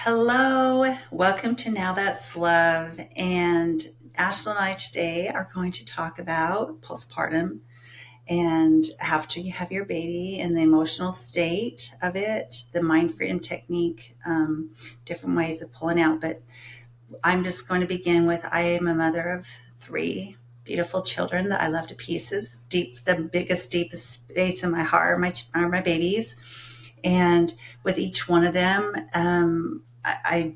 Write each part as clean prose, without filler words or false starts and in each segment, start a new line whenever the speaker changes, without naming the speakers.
Hello, welcome to Now That's Love. And Ashlyn and I today are going to talk about postpartum and after you have your baby and the emotional state of it, the mind freedom technique, different ways of pulling out. But I'm just going to begin with I am a mother of three beautiful children that I love to pieces. The biggest, deepest space in my heart are my babies. And with each one of them, I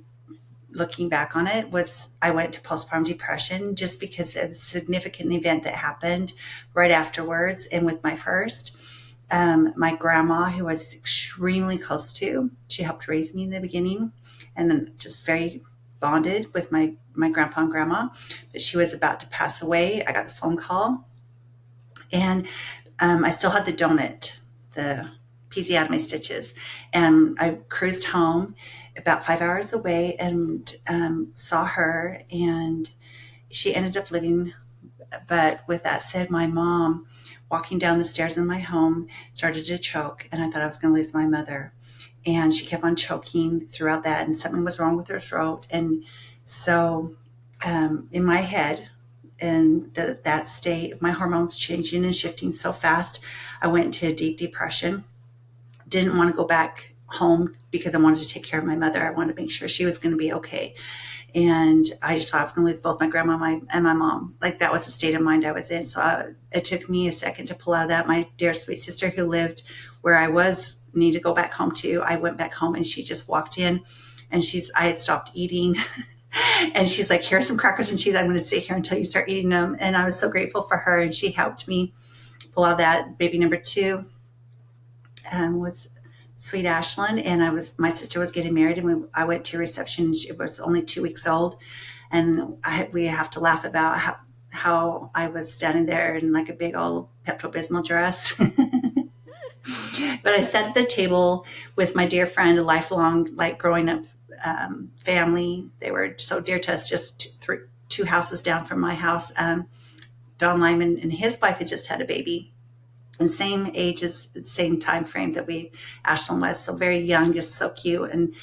looking back on it was I went to postpartum depression just because of a significant event that happened right afterwards. And with my first, my grandma, who I was extremely close to, she helped raise me in the beginning and just very bonded with my grandpa and grandma. But she was about to pass away. I got the phone call and I still had the donut, the episiotomy stitches. And I cruised home about 5 hours away and saw her, and she ended up living. But with that said, my mom, walking down the stairs in my home, started to choke, and I thought I was going to lose my mother. And she kept on choking throughout that, and something was wrong with her throat. And so in my head, in that state, my hormones changing and shifting so fast, I went into a deep depression. Didn't want to go back home because I wanted to take care of my mother. I wanted to make sure she was going to be okay. And I just thought I was going to lose both my grandma and my mom. Like, that was the state of mind I was in. So it took me a second to pull out of that. My dear sweet sister who lived where I was need to go back home to, I went back home and she just walked in and I had stopped eating. And she's like, here's some crackers and cheese. I'm going to sit here until you start eating them. And I was so grateful for her. And she helped me pull out that. Baby number two was sweet Ashlyn, and my sister was getting married, and I went to reception. She was only 2 weeks old, and we have to laugh about how I was standing there in like a big old Pepto-Bismol dress. But I sat at the table with my dear friend, a lifelong, like, growing up family. They were so dear to us, just two houses down from my house. Don Lyman and his wife had just had a baby. And same age as the same time frame that Ashlyn was, so very young, just so cute. And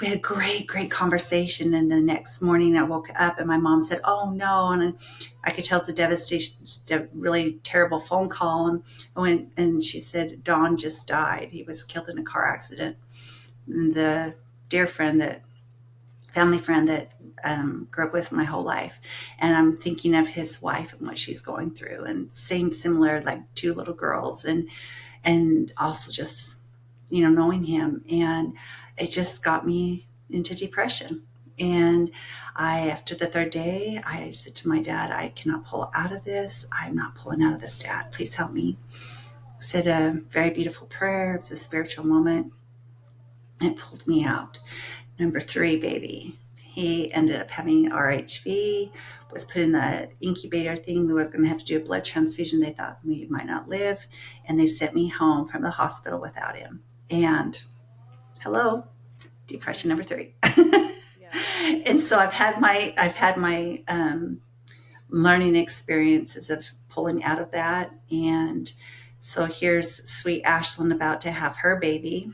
we had a great conversation. And the next morning I woke up and my mom said, "Oh no!" And I could tell it's a devastation, just a really terrible phone call. And I went and she said, "Don just died. He was killed in a car accident." And the dear family friend that grew up with my whole life. And I'm thinking of his wife and what she's going through, and similar, like two little girls, and also just, knowing him. And it just got me into depression. And after the third day, I said to my dad, "I cannot pull out of this. I'm not pulling out of this, Dad. Please help me." I said a very beautiful prayer. It was a spiritual moment. And it pulled me out. Number three, baby, he ended up having RHV, was put in the incubator thing. They were going to have to do a blood transfusion. They thought we might not live. And they sent me home from the hospital without him. And hello, depression number three. Yeah. And so I've had my learning experiences of pulling out of that. And so here's sweet Ashlyn about to have her baby.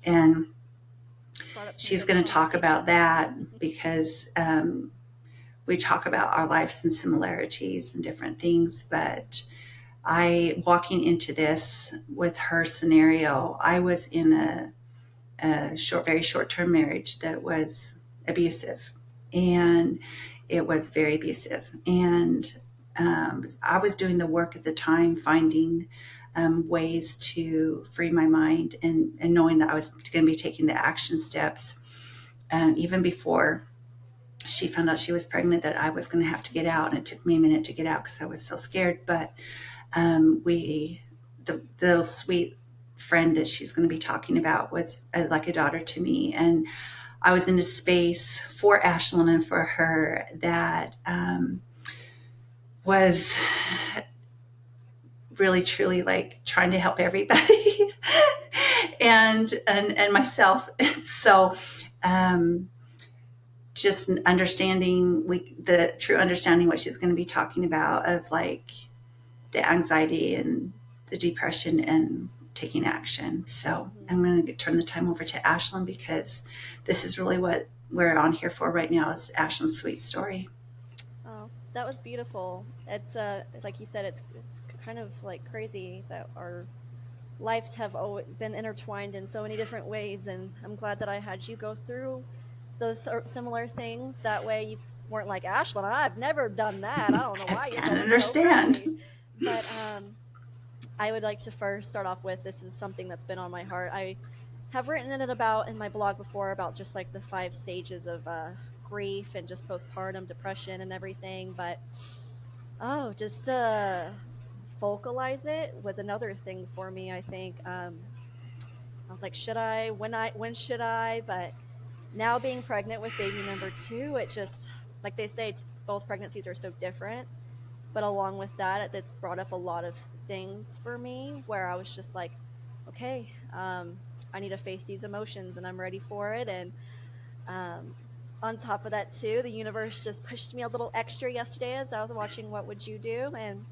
And she's going to talk about that because we talk about our lives and similarities and different things. But walking into this with her scenario, I was in a very short-term marriage that was abusive, and it was very abusive. And I was doing the work at the time, finding ways to free my mind, and knowing that I was going to be taking the action steps. Even before she found out she was pregnant, that I was going to have to get out. And it took me a minute to get out because I was so scared. But the sweet friend that she's going to be talking about was like a daughter to me. And I was in a space for Ashlyn and for her that was really truly like trying to help everybody and myself. And so just understanding the true understanding what she's going to be talking about, of like the anxiety and the depression and taking action. So
Mm-hmm.
I'm going to turn the time over to Ashlyn because this is really what we're on here for right now is Ashlyn's sweet story.
Oh, that was beautiful. It's like you said, it's kind of like crazy that our lives have always been intertwined in so many different ways, and I'm glad that I had you go through those similar things. That way, you weren't like Ashlyn. I've never done that. I don't know
I
why you're
can't
going so
understand.
crazy. But I would like to first start off with this is something that's been on my heart. I have written it about in my blog before about just like the 5 stages of grief and just postpartum depression and everything. But oh, just vocalize it was another thing for me. I think I was like, should I? When should I? But now being pregnant with baby number two, it just like they say, both pregnancies are so different. But along with that, it's brought up a lot of things for me where I was just like, okay, I need to face these emotions and I'm ready for it. And um, on top of that, too, the universe just pushed me a little extra yesterday as I was watching What Would You Do? And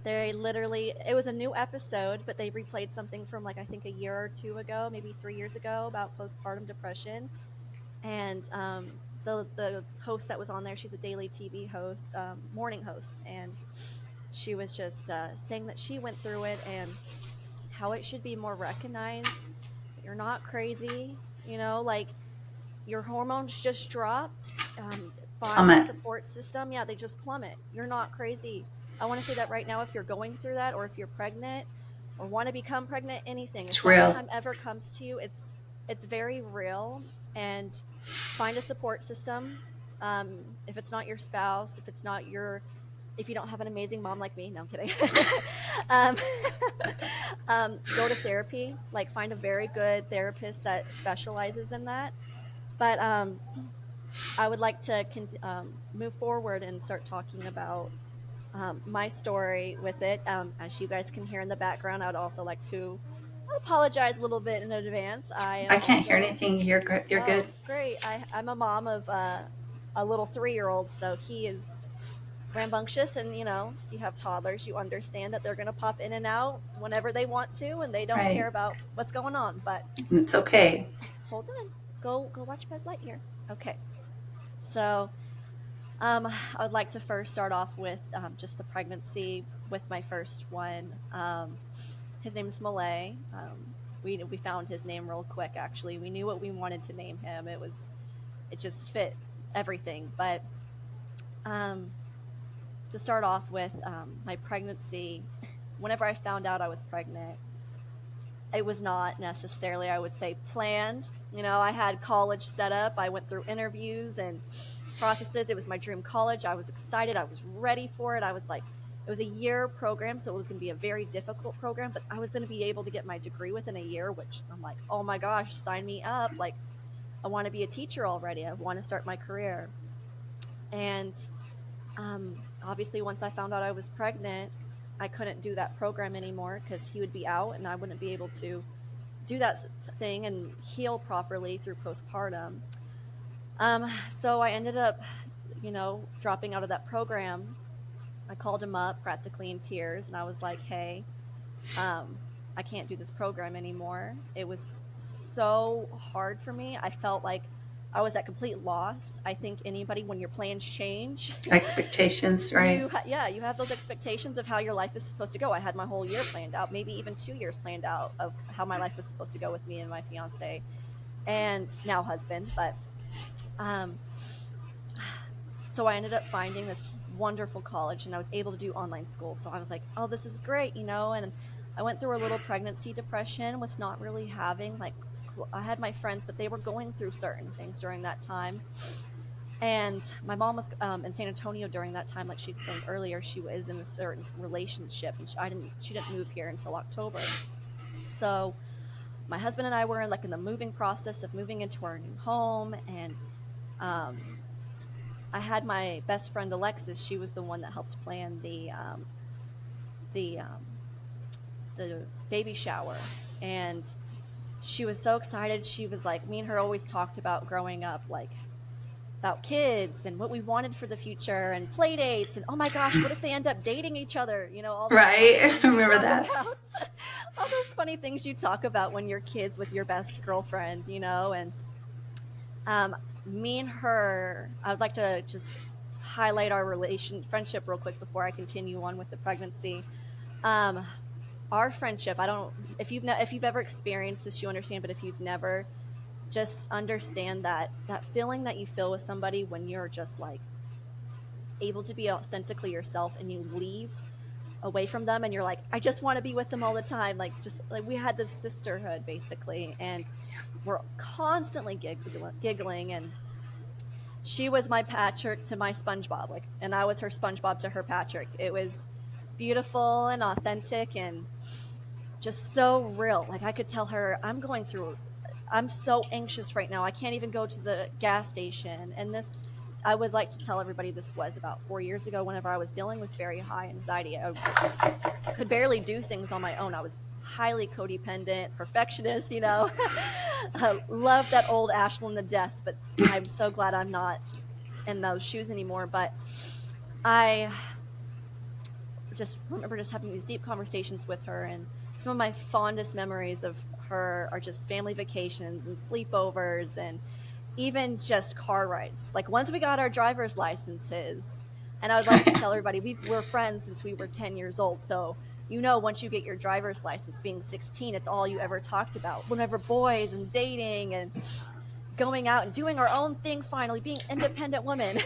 they literally, it was a new episode, but they replayed something from like, I think a year or two ago, maybe 3 years ago about postpartum depression. And the host that was on there, she's a daily TV host, morning host. And she was just saying that she went through it and how it should be more recognized that you're not crazy, like your hormones just dropped. Find a
Plummet.
support system. Yeah, they just plummet. You're not crazy. I want to say that right now, if you're going through that, or if you're pregnant, or want to become pregnant, anything. If
It's
that
real.
time ever comes to you, it's very real. And find a support system. If it's not your spouse, if you don't have an amazing mom like me, no, I'm kidding. um, go to therapy. Like find a very good therapist that specializes in that. But I would like to move forward and start talking about my story with it. As you guys can hear in the background, I would also like to apologize a little bit in advance. I
I
am
can't hear
also,
anything. You're good.
oh, great. I'm a mom of a little 3-year-old, so he is rambunctious. And, if you have toddlers, you understand that they're going to pop in and out whenever they want to, and they don't care
Right.
about what's going on. But
And it's okay.
hold on. Go watch Buzz Lightyear. Okay. So I would like to first start off with just the pregnancy with my first one. His name is Malay. We found his name real quick. Actually, we knew what we wanted to name him. It just fit everything. But um, to start off with my pregnancy, whenever I found out I was pregnant, it was not necessarily, I would say, planned. I had college set up. I went through interviews and processes. It was my dream college. I was excited. I was ready for it. I was like, it was a year program, so it was going to be a very difficult program, but I was going to be able to get my degree within a year, which I'm like, oh my gosh, sign me up. Like, I want to be a teacher already. I want to start my career. And obviously, once I found out I was pregnant, I couldn't do that program anymore because he would be out and I wouldn't be able to do that thing and heal properly through postpartum. So I ended up, dropping out of that program. I called him up practically in tears and I was like, hey, I can't do this program anymore. It was so hard for me. I felt like I was at complete loss. I think anybody, when your plans change,
Expectations, right?
you have those expectations of how your life is supposed to go. I had my whole year planned out, maybe even 2 years planned out of how my life was supposed to go with me and my fiance and now husband. But um, so I ended up finding this wonderful college and I was able to do online school. So I was like, oh, this is great, and I went through a little pregnancy depression with not really having like, I had my friends, but they were going through certain things during that time. And my mom was in San Antonio during that time, like she explained earlier. She was in a certain relationship, and she didn't move here until October. So my husband and I were in the moving process of moving into our new home, and um, I had my best friend Alexis. She was the one that helped plan the the baby shower, and she was so excited. She was like, me and her always talked about growing up, like about kids and what we wanted for the future and play dates and oh my gosh, what if they end up dating each other? All those funny
Right. I
things you
remember
talk
that.
about. All those funny things you talk about when you're kids with your best girlfriend, and um, me and her, I would like to just highlight our friendship real quick before I continue on with the pregnancy. Um, our friendship, I don't, if you've ever experienced this, you understand, but if you've never, just understand that feeling that you feel with somebody when you're just like able to be authentically yourself and you leave away from them and you're like, I just want to be with them all the time. Like, just like we had this sisterhood basically, and we're constantly giggling. And she was my Patrick to my SpongeBob, like, and I was her SpongeBob to her Patrick. It was beautiful and authentic and just so real. Like, I could tell her, I'm so anxious right now. I can't even go to the gas station. And this, I would like to tell everybody, this was about 4 years ago whenever I was dealing with very high anxiety. I could barely do things on my own. I was highly codependent, perfectionist, I love that old Ashlyn to death, but I'm so glad I'm not in those shoes anymore. But I just remember just having these deep conversations with her, and some of my fondest memories of her are just family vacations and sleepovers and even just car rides. Like, once we got our driver's licenses, and I would like to tell everybody, we're friends since we were 10 years old. So, once you get your driver's license, being 16, it's all you ever talked about. Whenever boys and dating and going out and doing our own thing, finally being independent women.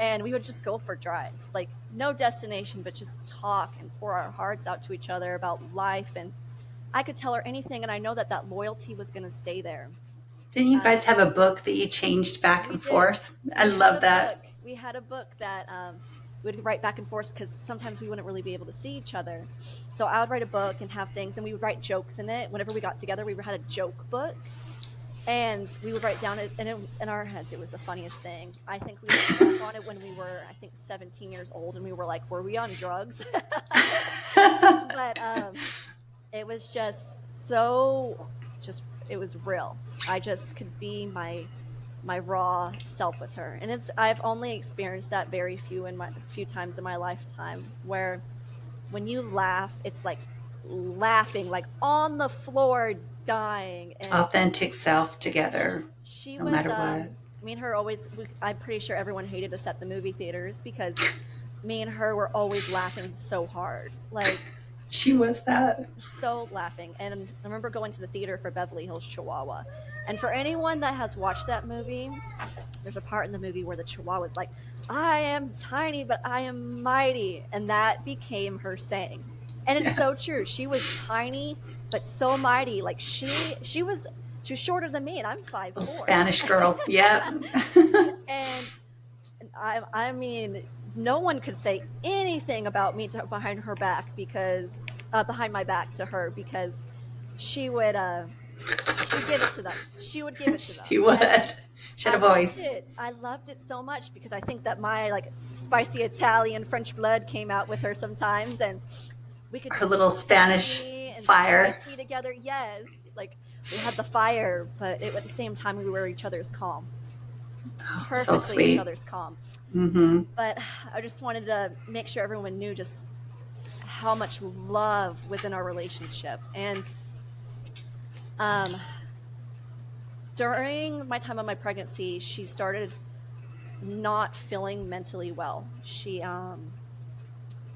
And we would just go for drives, like no destination, but just talk and pour our hearts out to each other about life. And I could tell her anything, and I know that loyalty was going to stay there.
Didn't you guys
Um,
have a book that you changed back
we
and
did.
forth? I love that.
We had a book that we would write back and forth because sometimes we wouldn't really be able to see each other. So I would write a book and have things, and we would write jokes in it. Whenever we got together, we had a joke book, and we would write down in our heads. It was the funniest thing. I think we looked back on it when we were, 17 years old, and we were like, were we on drugs? But it was just so, just, it was real. I just could be my raw self with her, and I've only experienced that very few times in my lifetime, where when you laugh, it's like laughing like on the floor, dying. And
Authentic self
she,
together,
she
no
was
matter what.
me and her always, I'm pretty sure everyone hated us at the movie theaters because me and her were always laughing so hard, like
She was that.
so laughing. And I remember going to the theater for Beverly Hills Chihuahua, and for anyone that has watched that movie, there's a part in the movie where the Chihuahua is like, I am tiny but I am mighty, and that became her saying. And it's
Yeah.
so true. She was tiny but so mighty. Like, she was shorter than me, and I'm five
Little
four.
Spanish girl. Yep.
And I mean, no one could say anything about me behind her back, because behind my back to her, because she would she'd give it to them. She would give it to them.
She would.
And
She
I
had a
loved
voice.
it. I loved it so much because I think that my like spicy Italian French blood came out with her sometimes, and we could
Her
be
little Spanish
sassy and
fire.
spicy together. Yes, like we had the fire, but at the same time we were each other's calm,
Oh, so
perfectly each
sweet.
other's calm.
Mm-hmm.
But I just wanted to make sure everyone knew just how much love was in our relationship. And um, during my time of my pregnancy, she started not feeling mentally well.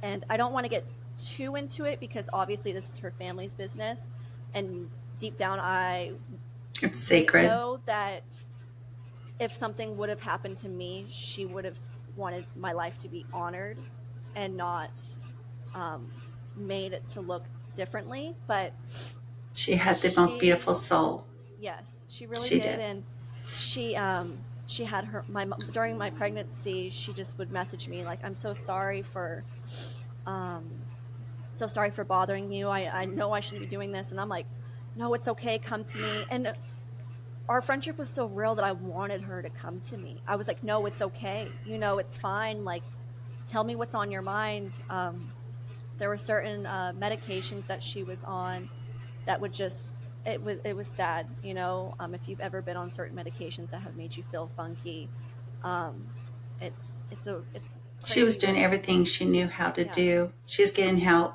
And I don't want to get too into it because obviously this is her family's business. And deep down, I
It's sacred.
know that if something would have happened to me, she would have wanted my life to be honored and not um, made it to look differently. But
She had the most
she,
beautiful soul.
yes, she really
She
did.
did.
And she had during my pregnancy, she just would message me like, I'm um so sorry for bothering you. I know I shouldn't be doing this. And I'm like, no, it's okay, come to me. And our friendship was so real that I wanted her to come to me. I was like, no, it's okay, it's fine, like, tell me what's on your mind. There were certain medications that she was on that would just it was sad, you know. If you've ever been on certain medications that have made you feel funky, um, it's
She was
crazy
doing
what
everything she knew how to
yeah,
do. She was getting help.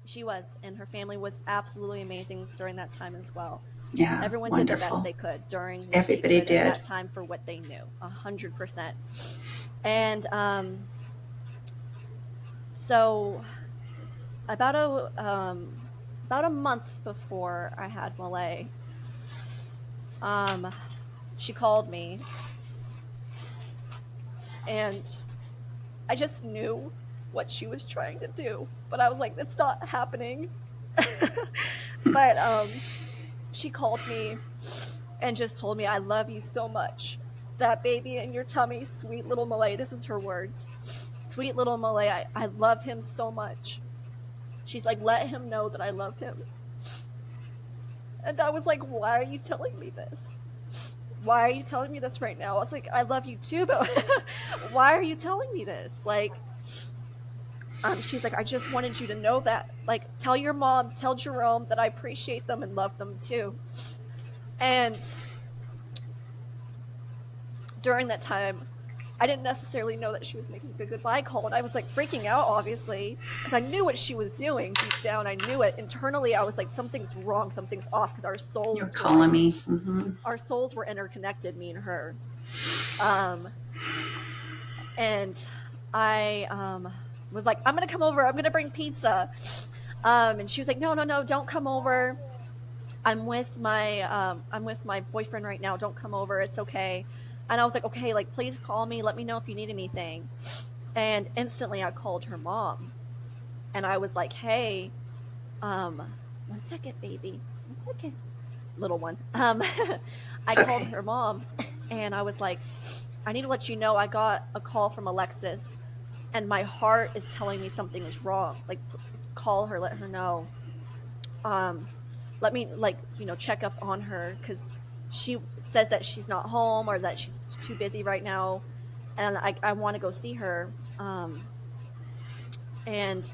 she was, and her family was absolutely amazing during that time as well.
Yeah,
Everyone did the best
wonderful.
they could during what they
Everybody
could at
did.
that time for what they knew, 100%. And so about a month before I had Malay, um, she called me, and I just knew what she was trying to do, but I was like, it's not happening. But she called me and just told me, I love you so much. That baby in your tummy, sweet little Malay. This is her words. Sweet little Malay, I love him so much. She's like, let him know that I love him. And I was like, why are you telling me this? Why are you telling me this right now? I was like, I love you too, but why are you telling me this? Like, she's like, I just wanted you to know that. Like, tell your mom, tell Jerome that I appreciate them and love them too. And during that time, I didn't necessarily know that she was making a goodbye call, and I was like freaking out, obviously, because I knew what she was doing deep down. I knew it internally. I was like, something's wrong, something's off, because
You're calling me.
our souls were interconnected, me and her. Um, and I was like, I'm gonna come over. I'm gonna bring pizza. And she was like, no, no, no, don't come over. I'm with my boyfriend right now. Don't come over. It's okay. And I was like, okay, like please call me. Let me know if you need anything. And instantly I called her mom and I was like, hey, 1 second, baby. 1 second, little one. I
It's
called
okay.
her mom and I was like, I need to let you know I got a call from Alexis and my heart is telling me something is wrong. Like, call her, let her know. Um, let me, like, check up on her because she says that she's not home or that she's too busy right now, and I want to go see her. And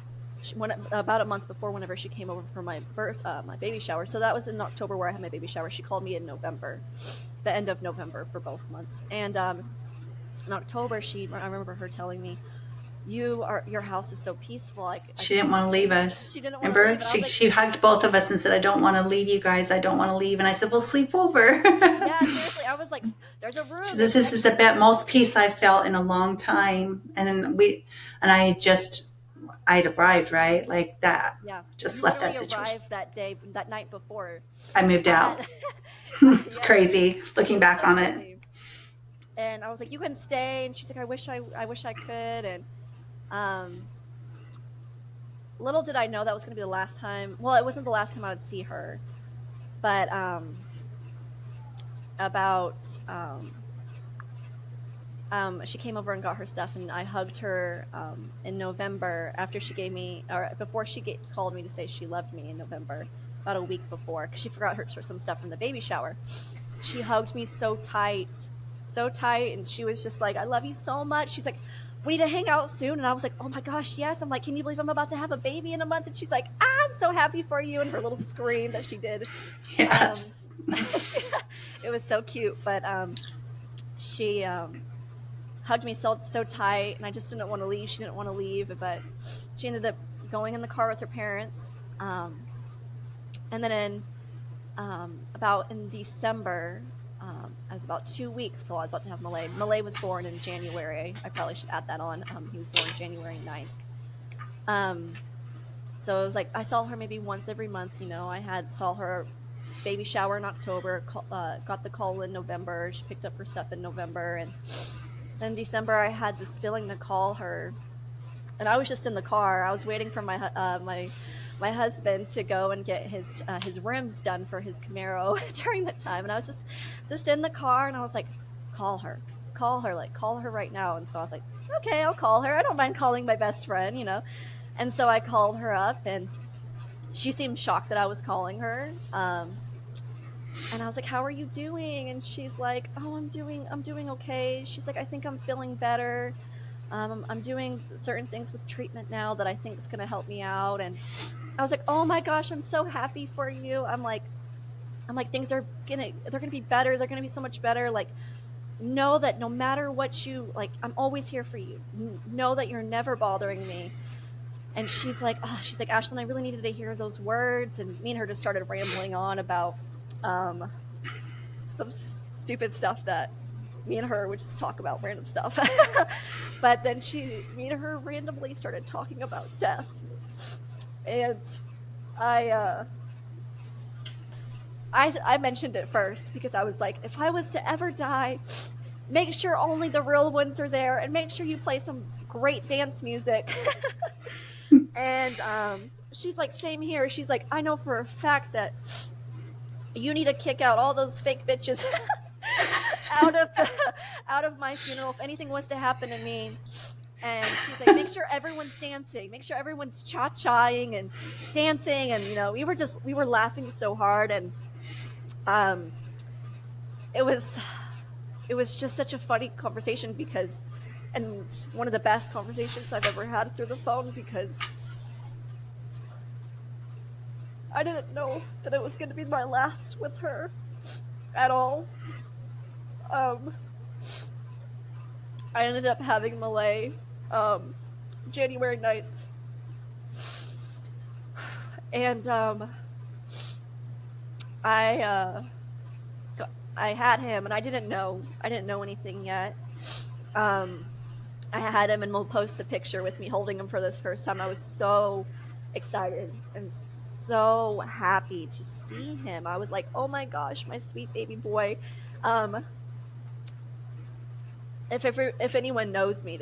about a month before, whenever she came over for my baby shower, so that was in October where I had my baby shower. She called me in November, the end of November for both months, and in October, I remember her telling me, your house is so peaceful. I
She
can
didn't want to
almost
leave
like,
us.
she didn't want to leave,
Remember?
and I was
She
like,
she hugged both of us and said, I don't want to leave you guys. I don't want to leave. And I said, well, sleep over.
yeah, seriously. I was like, there's a
She
room,
says,
there's an
this is the
extra room.
most peace I've felt in a long time. And then I'd arrived, right? Like that.
Yeah,
Just
you
left that
literally
situation.
arrived that night before.
I moved
I
out.
had
It's
yeah,
crazy looking
it was
back
so
on it.
crazy. And I was like, you can stay, and she's like, I wish I could. And um little did I know that was going to be the last time. Well, it wasn't the last time I would see her, but about she came over and got her stuff, and I hugged her in November after she gave me, or before called me to say she loved me in November, about a week before, because she forgot some stuff from the baby shower. She hugged me so tight, and she was just like, I love you so much. She's like, we need to hang out soon. And I was like, oh my gosh, yes. I'm like, can you believe I'm about to have a baby in a month? And she's like, I'm so happy for you. And her little scream that she did. Um,
Yes.
it was so cute. But she hugged me so tight, and I just didn't want to leave. She didn't want to leave, but she ended up going in the car with her parents. And then about in December, I was about 2 weeks till I was about to have Malay. Malay was born in January. I probably should add that on. He was born January 9th. Um, so it was like I saw her maybe once every month. Saw her baby shower in October, got the call in November. She picked up her stuff in November, and then December I had this feeling to call her, and I was just in the car. I was waiting for my husband to go and get his rims done for his Camaro during that time, and I was just in the car, and I was like, call her, like call her right now. And so I was like, okay, I'll call her. I don't mind calling my best friend. And so I called her up, and she seemed shocked that I was calling her. And I was like, how are you doing? And she's like, oh, I'm doing okay. She's like, I think I'm feeling better. I'm doing certain things with treatment now that I think is going to help me out. And I was like, oh my gosh, I'm so happy for you. I'm like, I'm like, they're gonna be better. They're gonna be so much better. Like, know that no matter what you like, I'm always here for you. Know that you're never bothering me. And she's like, Ashlyn, I really needed to hear those words. And me and her just started rambling on about um, some stupid stuff that me and her would just talk about random stuff. But then me and her randomly started talking about death. And I, uh, I mentioned it first because I was like, if I was to ever die, make sure only the real ones are there and make sure you play some great dance music. And she's like, same here. She's like, I know for a fact that you need to kick out all those fake bitches out of out of my funeral if anything was to happen to me. And she's like, make sure everyone's dancing, make sure everyone's cha-chaing and dancing. And we were laughing so hard. And um it was just such a funny conversation because, and one of the best conversations I've ever had through the phone, because I didn't know that it was going to be my last with her at all. um I ended up having Malay January 9th. And I I had him, and I didn't know anything yet. um I had him, and we'll post the picture with me holding him for this first time. I was so excited and so happy to see him. I was like, oh my gosh, my sweet baby boy. um if anyone knows me,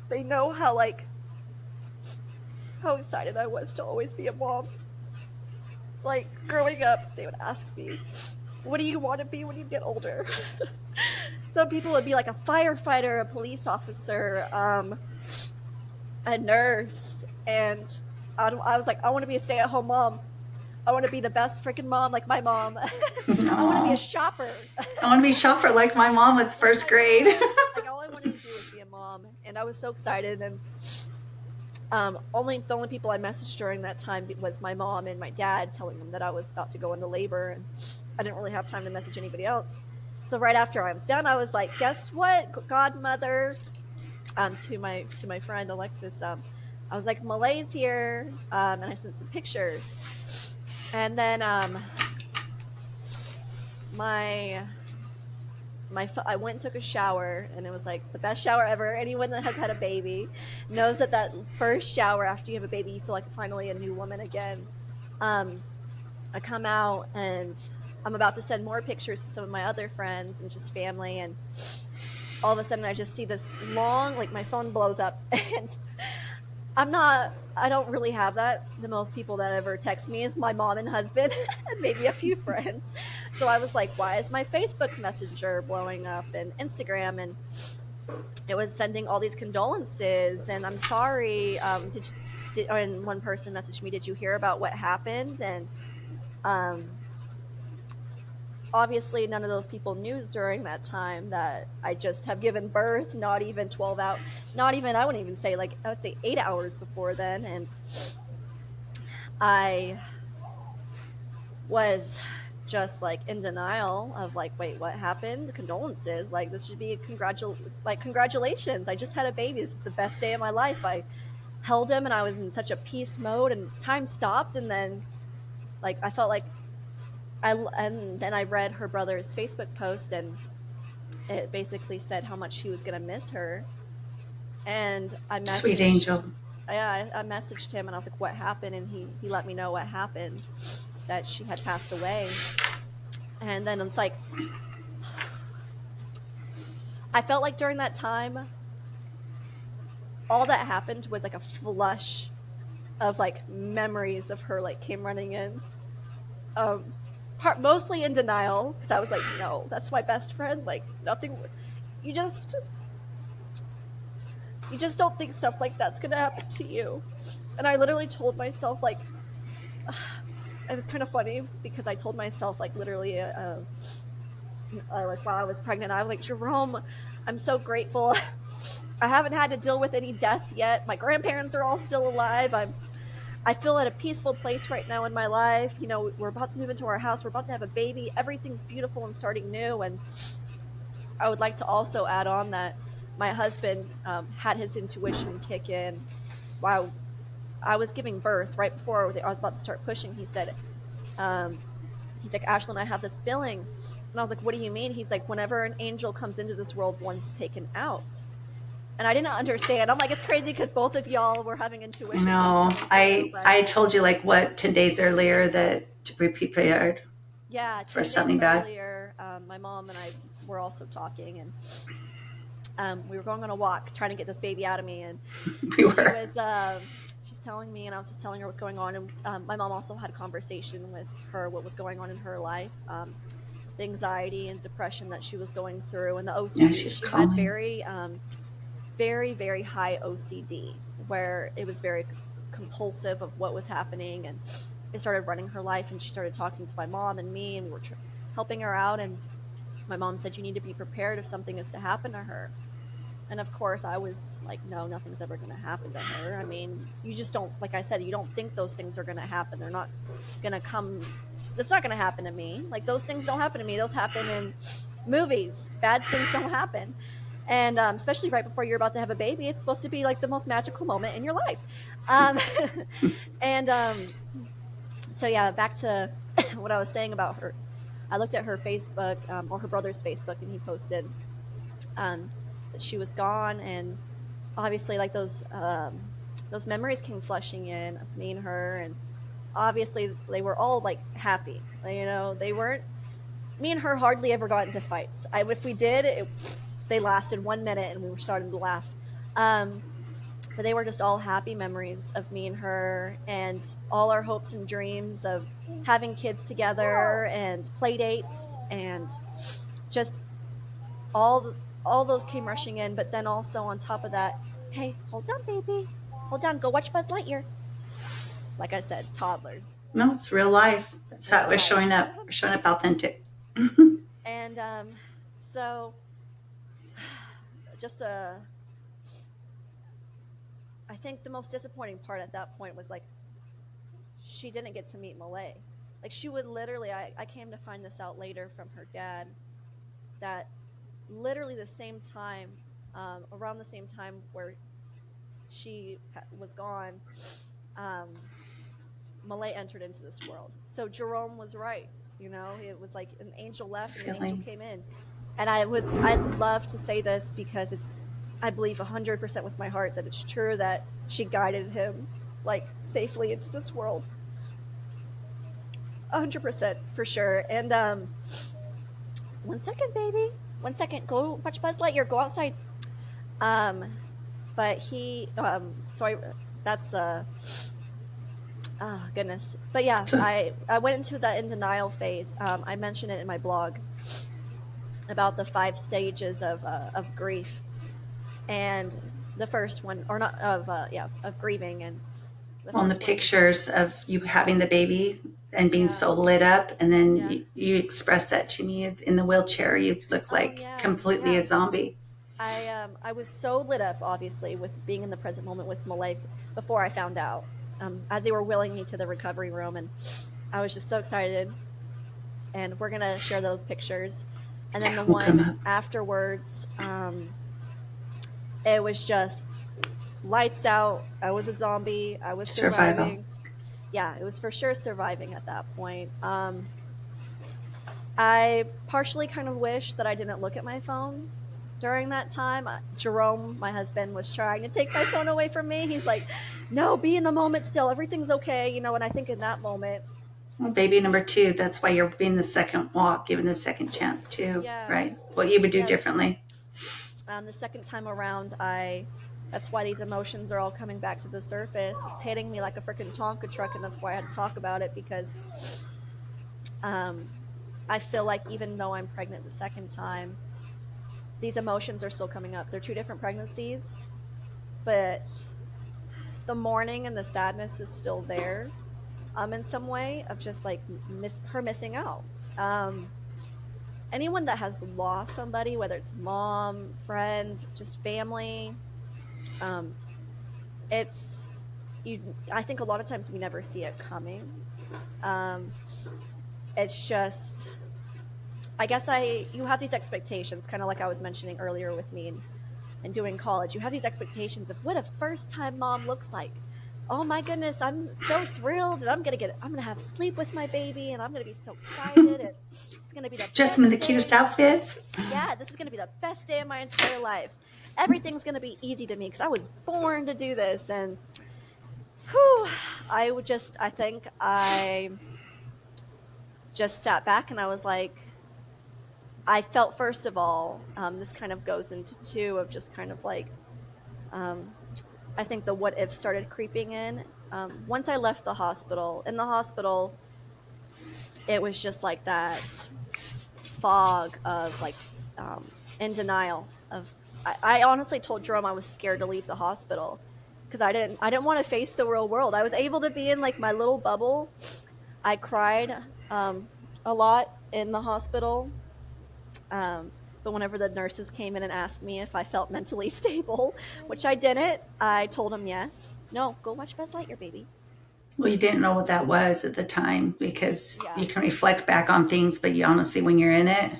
they know how, like, how excited I was to always be a mom. Like, growing up, they would ask me, what do you want to be when you get older? Some people would be like a firefighter, a police officer, a nurse. And I was like, I want to be a stay-at-home mom. I want to be the best freaking mom like my mom. I want to be a shopper.
I want to be shopper like my mom was first grade.
Like, all I wanted to do was be a mom. And I was so excited. And the only people I messaged during that time was my mom and my dad, telling them that I was about to go into labor, and I didn't really have time to message anybody else. So right after I was done, I was like, guess what, godmother, to my friend Alexis, I was like, Malay's here, and I sent some pictures. And then I went and took a shower, and it was like the best shower ever. Anyone that has had a baby knows that first shower after you have a baby, you feel like finally a new woman again. I come out, and I'm about to send more pictures to some of my other friends and just family, and all of a sudden I just see this long, like, my phone blows up. And I don't really have that. The most people that ever text me is my mom and husband and maybe a few friends. So I was like, why is my Facebook Messenger blowing up, and Instagram? And it was sending all these condolences and I'm sorry. And one person messaged me, did you hear about what happened? And obviously none of those people knew during that time that I just have given birth, not even 12 hours, not even, I wouldn't even say, like, I would say 8 hours before then. And I was just like in denial of, like, wait, what happened? Condolences, like, this should be congratulations, I just had a baby, this is the best day of my life. I held him and I was in such a peace mode, and time stopped. And then, like, I felt like and then I read her brother's Facebook post, and it basically said how much he was going to miss her. And
Sweet angel.
I messaged him and I was like, what happened? And he let me know what happened, that she had passed away. And then it's like, I felt like during that time, all that happened was like a flush of, like, memories of her, like, came running in. Mostly in denial, because I was like, no, that's my best friend. Like, nothing. You just don't think stuff like that's gonna happen to you. And I literally told myself, like, it was kind of funny because I told myself, like, literally, like, while I was pregnant, I was like, Jerome, I'm so grateful. I haven't had to deal with any death yet. My grandparents are all still alive. I feel at a peaceful place right now in my life. You know, we're about to move into our house. We're about to have a baby. Everything's beautiful and starting new. And I would like to also add on that my husband had his intuition kick in while I was giving birth. Right before I was about to start pushing, um, he's like, Ashlyn, I have this feeling. And I was like, what do you mean? He's like, whenever an angel comes into this world, one's taken out. And I didn't understand. I'm like, it's crazy because both of y'all were having
I
intuition things
know.
coming through. But
I told you like what 10 days earlier that to be prepared
yeah,
for
10 days
something bad.
earlier, my mom and I were also talking, and we were going on a walk trying to get this baby out of me. And
We
she
were.
was she's telling me, and I was just telling her what's going on. And my mom also had a conversation with her what was going on in her life, the anxiety and depression that she was going through, and the
Yeah,
OCD.
she's
She had
calling.
very high OCD, where it was very compulsive of what was happening, and it started running her life. And she started talking to my mom and me, and we were helping her out. And my mom said, you need to be prepared if something is to happen to her. And of course, I was like, no, nothing's ever going to happen to her. I mean, you just don't, like I said, you don't think those things are going to happen. They're not going to come. It's not going to happen to me. Like, those things don't happen to me. Those happen in movies. Bad things don't happen. And especially right before you're about to have a baby, it's supposed to be like the most magical moment in your life. Um, and so, yeah, back to what I was saying about her. I looked at her Facebook, or her brother's Facebook, and he posted um, that she was gone. And obviously, like, those memories came flushing in of me and her. And obviously they were all like happy, you know. They weren't, me and her hardly ever got into fights. If we did they lasted 1 minute and we were starting to laugh. um but they were just all happy memories of me and her, and all our hopes and dreams of having kids together and play dates, and just all all those came rushing in. But then also on top of that, hey, hold on, baby, hold on, go watch Buzz Lightyear. Like I said, toddlers.
No, it's real life. That's how it
It's
was
life.
showing up. We're showing up authentic.
And so just I think the most disappointing part at that point was like she didn't get to meet Malay. Like, she would literally, I came to find this out later from her dad, that literally the same time, around the same time where she was gone, um, Malay entered into this world. So Jerome was right. You know, it was like an angel left and an angel
Feeling.
came in. And I'd love to say this because I believe 100% with my heart that it's true that she guided him like safely into this world. 100% for sure. And 1 second, baby, 1 second, go watch Buzz Lightyear, go outside. Um, but so I, that's oh goodness. But yeah,
So
I went into that in denial phase. I mentioned it in my blog about the 5 stages of grief. And the first one, or not, of yeah, of grieving. And the
on the
first one was,
pictures of you having the baby and being
yeah,
so lit up, and then
yeah.
you expressed that to me in the wheelchair. You look
Oh
like
yeah,
completely a
yeah.
zombie.
I was so lit up, obviously, with being in the present moment with Malay before I found out. As they were wheeling me to the recovery room, and I was just so excited. And we're gonna share those pictures. And then
Yeah,
the
we'll come
one
up.
afterwards, it was just lights out. I was a zombie. I was
Survival.
surviving. Yeah, it was for sure surviving at that point. I partially kind of wish that I didn't look at my phone during that time. Jerome, my husband, was trying to take my phone away from me. He's like, no, be in the moment still. Everything's okay. You know, and I think in that moment,
Well, baby number two, that's why you're being the second walk, given the second chance too,
yeah,
right? What you would do
yeah.
differently.
The second time around, that's why these emotions are all coming back to the surface. It's hitting me like a freaking Tonka truck, and that's why I had to talk about it because um, I feel like even though I'm pregnant the second time, these emotions are still coming up. They're two different pregnancies, but the mourning and the sadness is still there, in some way, of just like her missing out. Um, Anyone that has lost somebody, whether it's mom, friend, just family, um, it's I think a lot of times we never see it coming. Um, it's just, I guess you have these expectations, kind of like I was mentioning earlier with me and doing college. You have these expectations of what a first time mom looks like. Oh my goodness, I'm so thrilled, and I'm gonna have sleep with my baby, and I'm gonna be so excited, and it's gonna be the
Just some of
best
the cutest
day.
outfits.
Yeah, this is gonna be the best day of my entire life. Everything's gonna be easy to me because I was born to do this. And whew, I think I just sat back and I was like, I felt, first of all, this kind of goes into two of just kind of like, um, I think the what if started creeping in. Once I left the hospital, in the hospital, it was just like that fog of like, in denial of, I honestly told Jerome I was scared to leave the hospital because I didn't want to face the real world. I was able to be in like my little bubble. I cried um, a lot in the hospital. Um, but whenever the nurses came in and asked me if I felt mentally stable, which I didn't, I told them yes. No, go watch Buzz Lightyear, baby.
Well, you didn't know what that was at the time because
Yeah,
you can reflect back on things, but you honestly, when you're in it,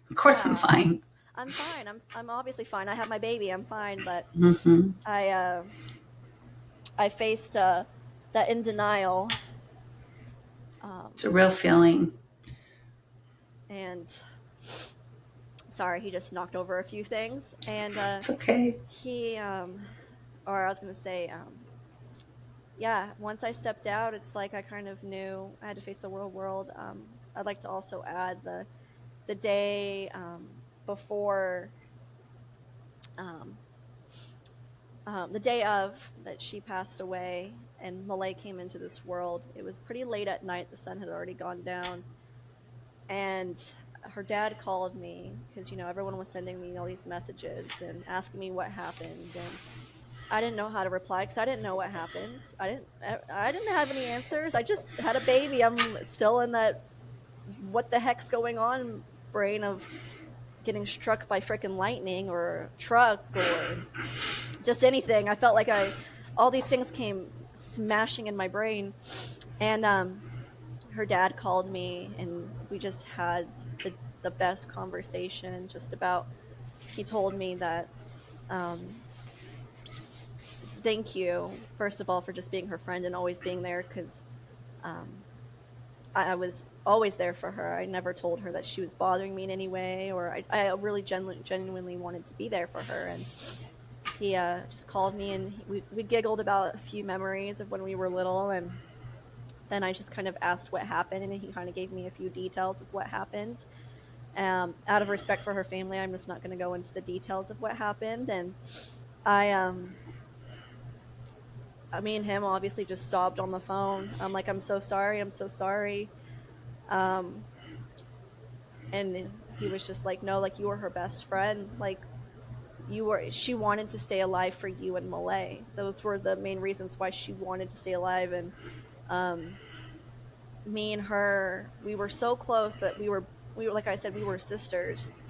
of course I'm
yeah,
fine.
I'm fine. I'm obviously fine. I have my baby. I'm fine. But
Hmm.
I I faced that in denial,
It's a
um,
real feeling.
and sorry, he just knocked over a few things, and
It's okay.
he or I was gonna say, yeah, once I stepped out, it's like I kind of knew I had to face the real world. I'd like to also add the day before, um, the day of that she passed away and Malay came into this world. It was pretty late at night. The sun had already gone down, and her dad called me because everyone was sending me all these messages and asking me what happened, and I didn't know how to reply because I didn't know what happened. I didn't have any answers. I just had a baby. I'm still in that what the heck's going on brain of getting struck by freaking lightning or a truck or just anything. I felt like all these things came smashing in my brain, and her dad called me and we just had the best conversation. Just about, he told me that, um, thank you, first of all, for just being her friend and always being there because, um, I was always there for her. I never told her that she was bothering me in any way, or I really genuinely wanted to be there for her. And he just called me and we giggled about a few memories of when we were little. And then I just kind of asked what happened, and he kind of gave me a few details of what happened. Out of respect for her family, I'm just not going to go into the details of what happened. And I, me and him obviously just sobbed on the phone. I'm like, I'm so sorry. I'm so sorry. Um, and he was just like, no, like, you were her best friend. Like, she wanted to stay alive for you and Malay. Those were the main reasons why she wanted to stay alive. And um, me and her, we were so close that we were, like I said, we were sisters.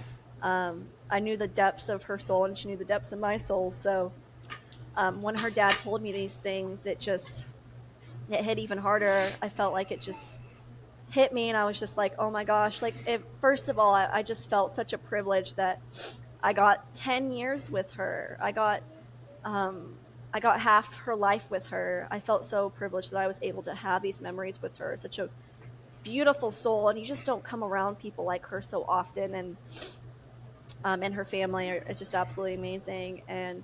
I knew the depths of her soul and she knew the depths of my soul. So when her dad told me these things, it hit even harder. I felt like it just hit me, and I was just like, oh my gosh. Like, first of all, I just felt such a privilege that I got 10 years with her. Um, I got half her life with her. I felt so privileged that I was able to have these memories with her. Such a beautiful soul, and you just don't come around people like her so often. And her family is just absolutely amazing. And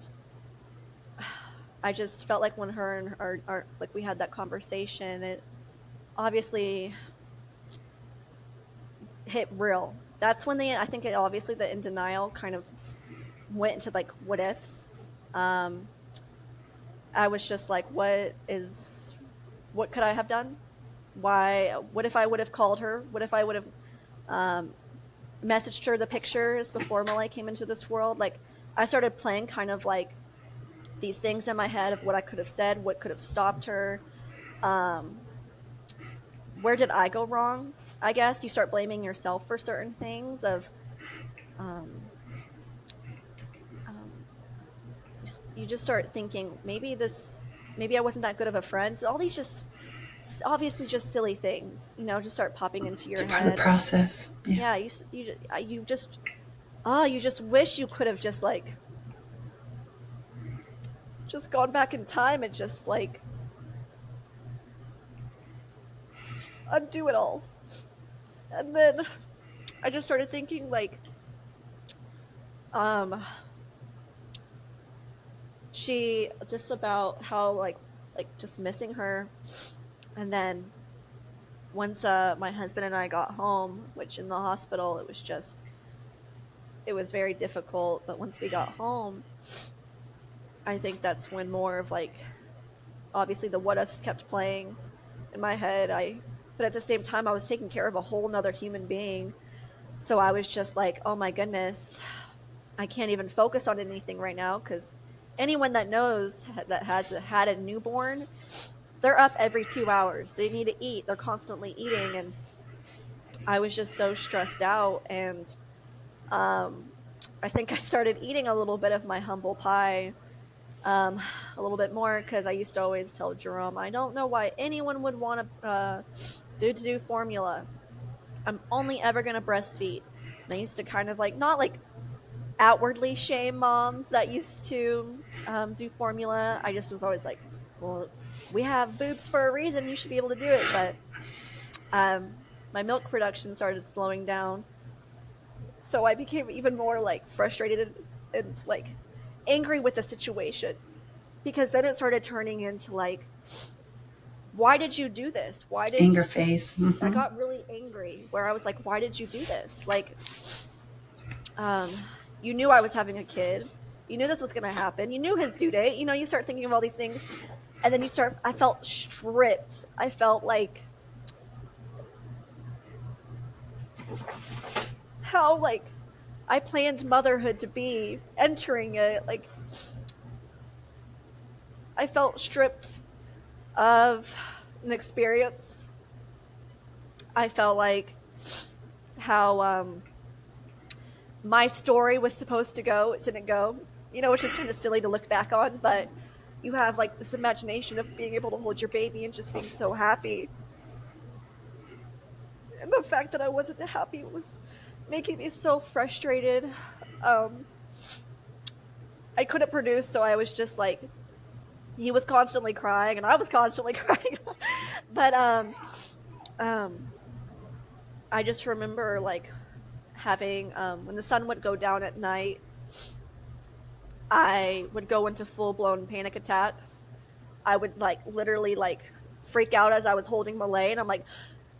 I just felt like when her and like, we had that conversation, it obviously hit real. That's when I think obviously the in denial kind of went into like what ifs. Um, I was just like, what could I have done? What if I would have called her? What if I would have um, messaged her the pictures before Malay came into this world? Like, I started playing kind of like these things in my head of what I could have said, what could have stopped her. Um, where did I go wrong? I guess you start blaming yourself for certain things of, um, um, you just start thinking maybe this. maybe I wasn't that good of a friend. All these just obviously just silly things, just start popping into
It's
your
part of the
head. And
process. Yeah.
yeah, you just, oh, you just wish you could have just like just gone back in time and just like undo it all. And then I just started thinking like, um, she just about how like just missing her. And then once my husband and I got home, which in the hospital it was very difficult, but once we got home, I think that's when more of like obviously the what ifs kept playing in my head. I But at the same time I was taking care of a whole nother human being. So I was just like, oh my goodness, I can't even focus on anything right now, because anyone that knows that has had a newborn, they're up every 2 hours. They need to eat. They're constantly eating. And I was just so stressed out. And um, I think I started eating a little bit of my humble pie, um, a little bit more, because I used to always tell Jerome, I don't know why anyone would want to do formula. I'm only ever going to breastfeed. And I used to kind of like, not like outwardly shame moms that used to do formula. I just was always like, well, we have boobs for a reason. You should be able to do it. But my milk production started slowing down. So I became even more like frustrated and like angry with the situation, because then it started turning into like, why did you do this?
Anger face.
I
Mm-hmm.
got really angry, where I was like, why did you do this? Like, um, you knew I was having a kid. You knew this was going to happen. You knew his due date. You start thinking of all these things. And then I felt stripped. I felt like how, like, I planned motherhood to be, entering it. Like, I felt stripped of an experience. I felt like how my story was supposed to go. It didn't go. Which is kind of silly to look back on, but you have like this imagination of being able to hold your baby and just being so happy. And the fact that I wasn't happy was making me so frustrated. Um, I couldn't produce, so I was just like, he was constantly crying and I was constantly crying. But um, I just remember like having when the sun would go down at night, I would go into full blown panic attacks. I would like literally like freak out as I was holding Malay, and I'm like,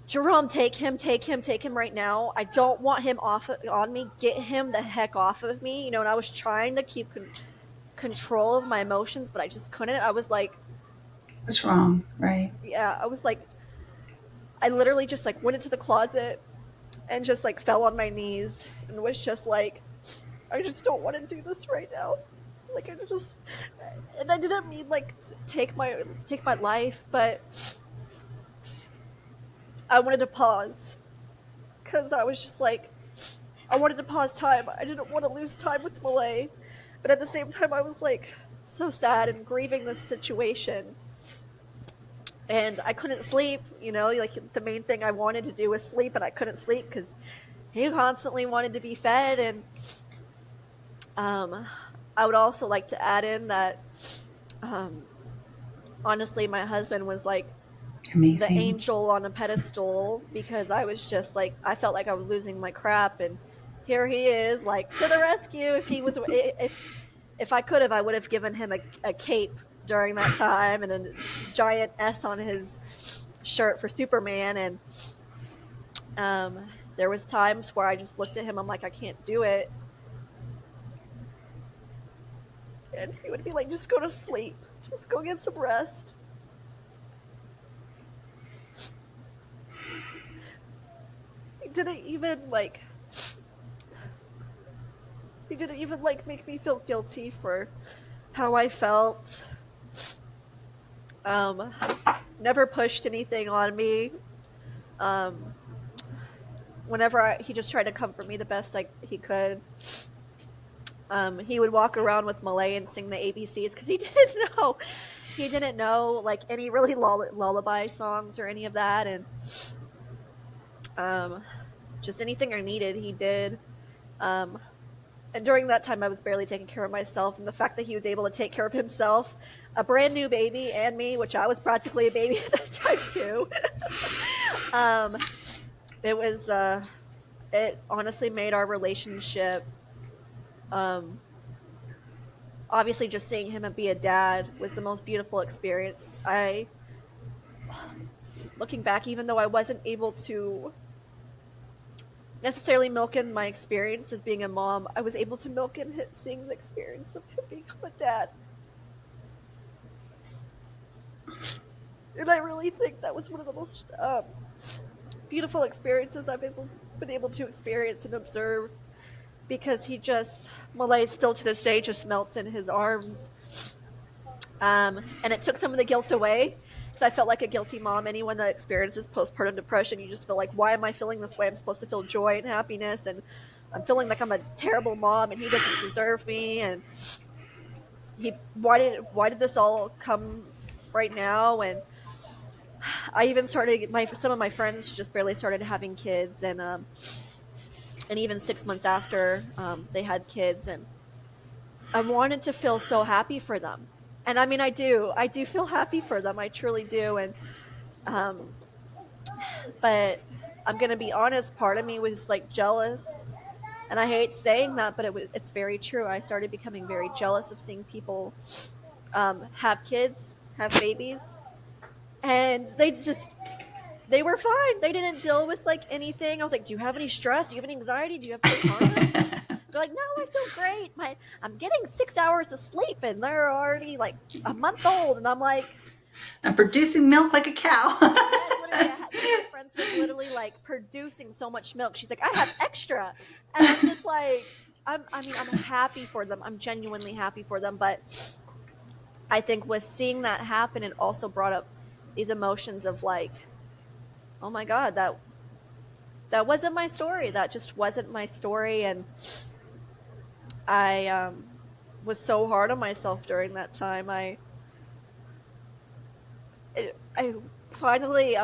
Jerome, take him, take him, take him right now. I don't want him off on me. Get him the heck off of me. And I was trying to keep control of my emotions, but I just couldn't. I was like,
What's wrong? Right.
yeah, I was like, I literally just like went into the closet and just like fell on my knees and was just like, I just don't want to do this right now. Like, and I didn't mean like to take my life, but I wanted to pause, because I was just like, I wanted to pause time. I didn't want to lose time with Malay. But at the same time, I was like so sad and grieving this situation. And I couldn't sleep, like the main thing I wanted to do was sleep, and I couldn't sleep because he constantly wanted to be fed. And I would also like to add in that um, honestly, my husband was like the
Amazing.
angel on a pedestal, because I was just like, I felt like I was losing my crap, and here he is like to the rescue. If I could have, I would have given him a cape during that time and a giant S on his shirt for Superman. And there was times where I just looked at him, I'm like, I can't do it. And he would be like, just go to sleep, just go get some rest. He didn't even like make me feel guilty for how I felt. Never pushed anything on me. Um, Whenever he just tried to comfort me the best he could. He would walk around with Malay and sing the ABCs, because he didn't know. he didn't know like any really lullaby songs or any of that, and um, just anything I needed, he did. Um, and during that time, I was barely taking care of myself, and the fact that he was able to take care of himself, a brand new baby, and me, which I was practically a baby at that time too. um, it was it honestly made our relationship. Um, Obviously, just seeing him be a dad was the most beautiful experience. Looking back, even though I wasn't able to necessarily milk in my experience as being a mom, I was able to milk in seeing the experience of him being a dad. And I really think that was one of the most beautiful experiences I've been able to experience and observe, because Malay still to this day just melts in his arms. And it took some of the guilt away, because I felt like a guilty mom. Anyone that experiences postpartum depression, you just feel like, why am I feeling this way? I'm supposed to feel joy and happiness, and I'm feeling like I'm a terrible mom, and he doesn't deserve me. And why did this all come right now? And I even started some of my friends just barely started having kids, and even 6 months after they had kids, and I wanted to feel so happy for them. And I mean, I do feel happy for them. I truly do. And, um, but I'm going to be honest, part of me was like jealous. And I hate saying that, but it's very true. I started becoming very jealous of seeing people, have kids, have babies, and they were fine. They didn't deal with like anything. I was like, do you have any stress? Do you have any anxiety? Do you have postpartum? They're like, no, I feel great. I'm getting 6 hours of sleep, and they're already like a month old. And I'm like,
I'm producing milk like a cow.
yes, literally. One of my friends was literally like producing so much milk. She's like, I have extra, and I'm just like, I mean, I'm happy for them. I'm genuinely happy for them. But I think with seeing that happen, it also brought up these emotions of like, oh my god, that wasn't my story. That just wasn't my story, and I was so hard on myself during that time. I finally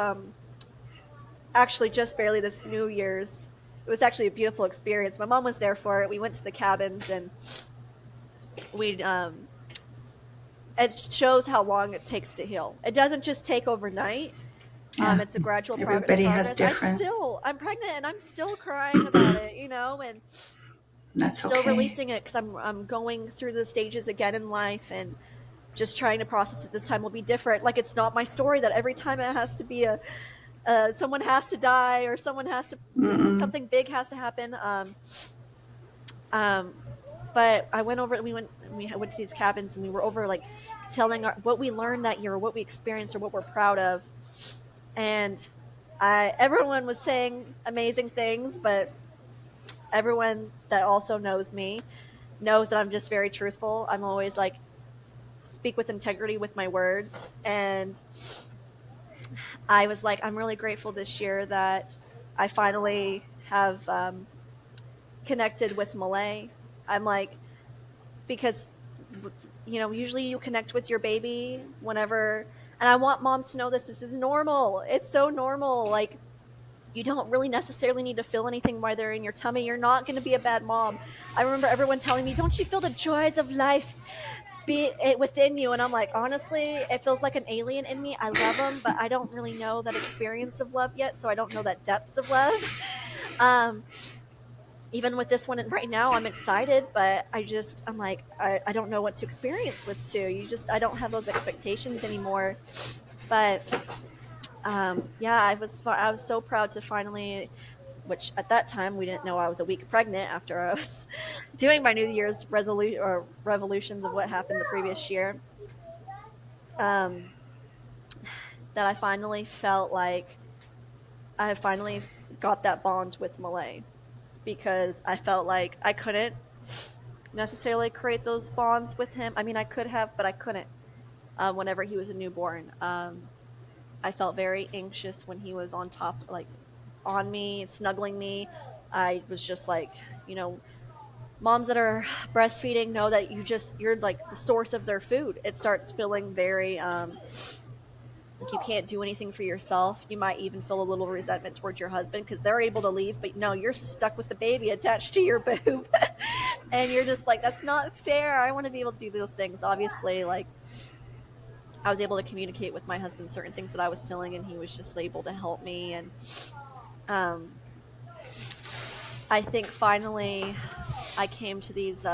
actually just barely this New Year's. It was actually a beautiful experience. My mom was there for it. We went to the cabins, and we it shows how long it takes to heal. It doesn't just take overnight.
Yeah,
It's a gradual
everybody has
progress.
different.
I'm pregnant, and I'm still crying about it, and
That's
still
okay.
releasing it, because I'm going through the stages again in life, and just trying to process it. This time will be different. Like, it's not my story that every time it has to be someone has to die, or someone has to
Mm-mm.
something big has to happen. Um, but we went to these cabins, and we were over like telling what we learned that year, or what we experienced, or what we're proud of. And everyone was saying amazing things, but everyone that also knows me knows that I'm just very truthful. I'm always like, speak with integrity with my words. And I was like, I'm really grateful this year that I finally have connected with Malay. I'm like, because usually you connect with your baby whenever, and I want moms to know this is normal. It's so normal. Like, you don't really necessarily need to feel anything while they're in your tummy. You're not going to be a bad mom. I remember everyone telling me, don't you feel the joys of life be it within you? And I'm like, honestly, it feels like an alien in me. I love them, but I don't really know that experience of love yet, so I don't know that depths of love. um Even with this one right now, I'm excited, but I'm like, I don't know what to experience with two. I don't have those expectations anymore. But yeah, I was so proud to finally, which at that time we didn't know I was a week pregnant after I was doing my New Year's resolution or revolutions of what happened the previous year. Um, that I finally felt like I finally got that bond with Malay, because I felt like I couldn't necessarily create those bonds with him. I mean, I could have, but I couldn't. Whenever he was a newborn, I felt very anxious when he was on top, like on me, snuggling me. I was just like, you know, moms that are breastfeeding know that you're like the source of their food. It starts feeling very like you can't do anything for yourself. You might even feel a little resentment towards your husband because they're able to leave, but no, you're stuck with the baby attached to your boob. And you're just like, that's not fair. I want to be able to do those things. Obviously, like, I was able to communicate with my husband certain things that I was feeling, and he was just able to help me. And um, I think finally I came to these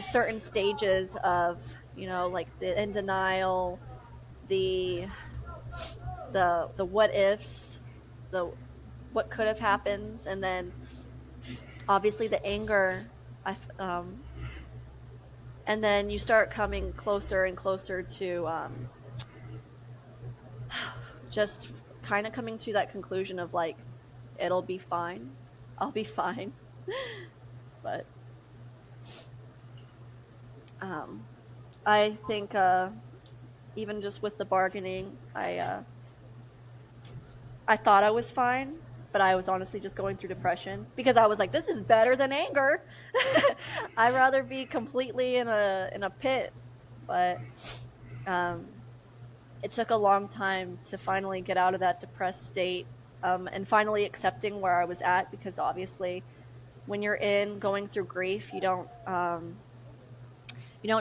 certain stages of, like the in denial, the the what ifs, the what could have happened, and then obviously the anger. I And then you start coming closer and closer to just kind of coming to that conclusion of like, it'll be fine. I'll be fine. But um, I think even just with the bargaining, I thought I was fine, but I was honestly just going through depression because I was like, this is better than anger. I'd rather be completely in a pit. But um, it took a long time to finally get out of that depressed state, and finally accepting where I was at, because obviously when you're in going through grief, you don't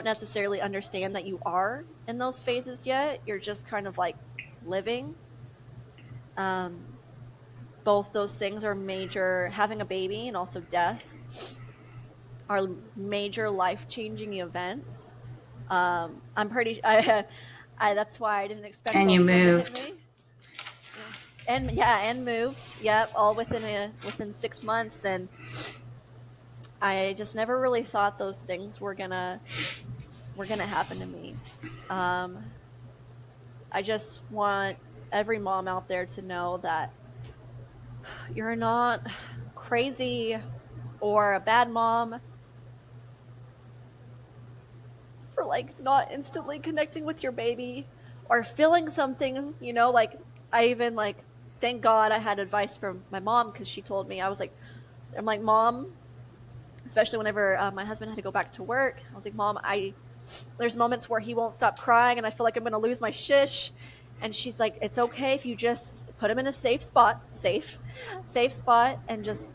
necessarily understand that you are in those phases yet. You're just kind of like living. Um, Both those things are major. Having a baby and also death are major life changing events. I'm pretty. That's why I didn't expect
And you
both of them to hit
moved.
me. Yeah. And yeah, and moved. Yep, all within 6 months, and I just never really thought those things were gonna happen to me. Um, I just want every mom out there to know that you're not crazy or a bad mom for like not instantly connecting with your baby or feeling something, like I even like thank God I had advice from my mom, because she told me, I'm like, Mom, especially whenever my husband had to go back to work, I was like, Mom, I there's moments where he won't stop crying and I feel like I'm going to lose my shish. And she's like, it's okay if you just put him in a safe spot, and just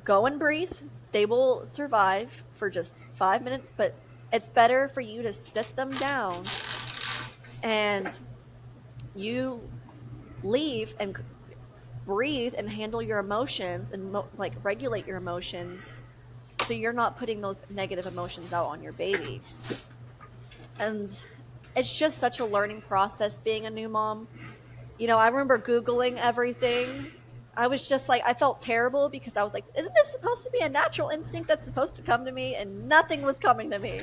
go and breathe. They will survive for just 5 minutes, but it's better for you to sit them down and you leave and breathe and handle your emotions and like regulate your emotions, so you're not putting those negative emotions out on your baby. And it's just such a learning process being a new mom. I remember Googling everything. I was just like, I felt terrible because I was like, isn't this supposed to be a natural instinct that's supposed to come to me? And nothing was coming to me.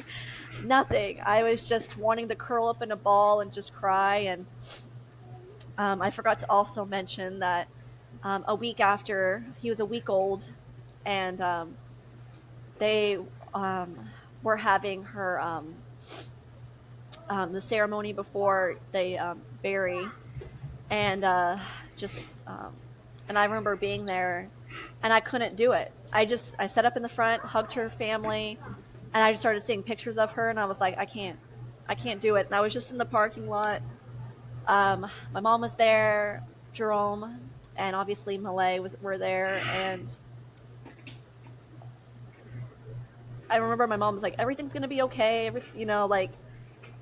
Nothing. I was just wanting to curl up in a ball and just cry. And I forgot to also mention that a week after, he was a week old, and they were having her the ceremony before they bury, and just and I remember being there, and I couldn't do it. I sat up in the front, hugged her family, and I just started seeing pictures of her, and I was like, I can't do it. And I was just in the parking lot. My mom was there, Jerome, and obviously Malay were there, and I remember my mom was like, everything's gonna be okay, like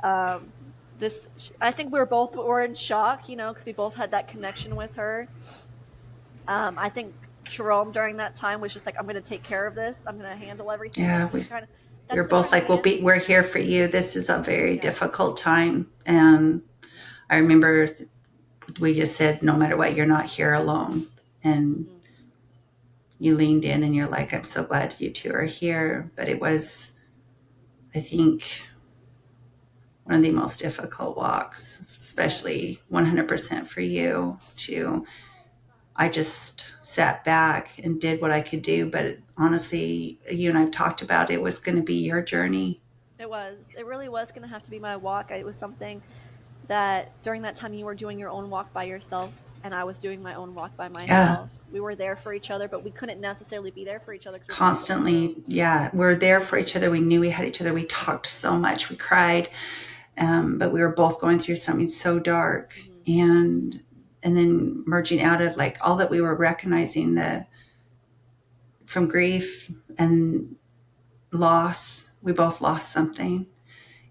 um, this. I think we were in shock, because we both had that connection with her. I think Jerome during that time was just like, I'm going to take care of this. I'm going to handle everything.
Yeah, we
That's
were
the
both
kind of
like,
man.
we're here for you. This is a very
Yeah.
difficult time. And I remember we just said, no matter what, you're not here alone. And
Mm.
you leaned in and you're like, I'm so glad you two are here. But it was, I think, one of the most difficult walks, especially
Yes.
100% for you to, I just sat back and did what I could do. But honestly, you and I've talked about it was going to be your journey.
It was. It really was going to have to be my walk. It was something that during that time you were doing your own walk by yourself. and I was doing my own walk by
Yeah.
myself. We were there for each other, but we couldn't necessarily be there for each other because we were both in the room.
Constantly. Yeah. We're there for each other. We knew we had each other. We talked so much. We cried. But we were both going through something so dark.
Mm-hmm.
And then merging out of like all that we were recognizing the from grief and loss. We both lost something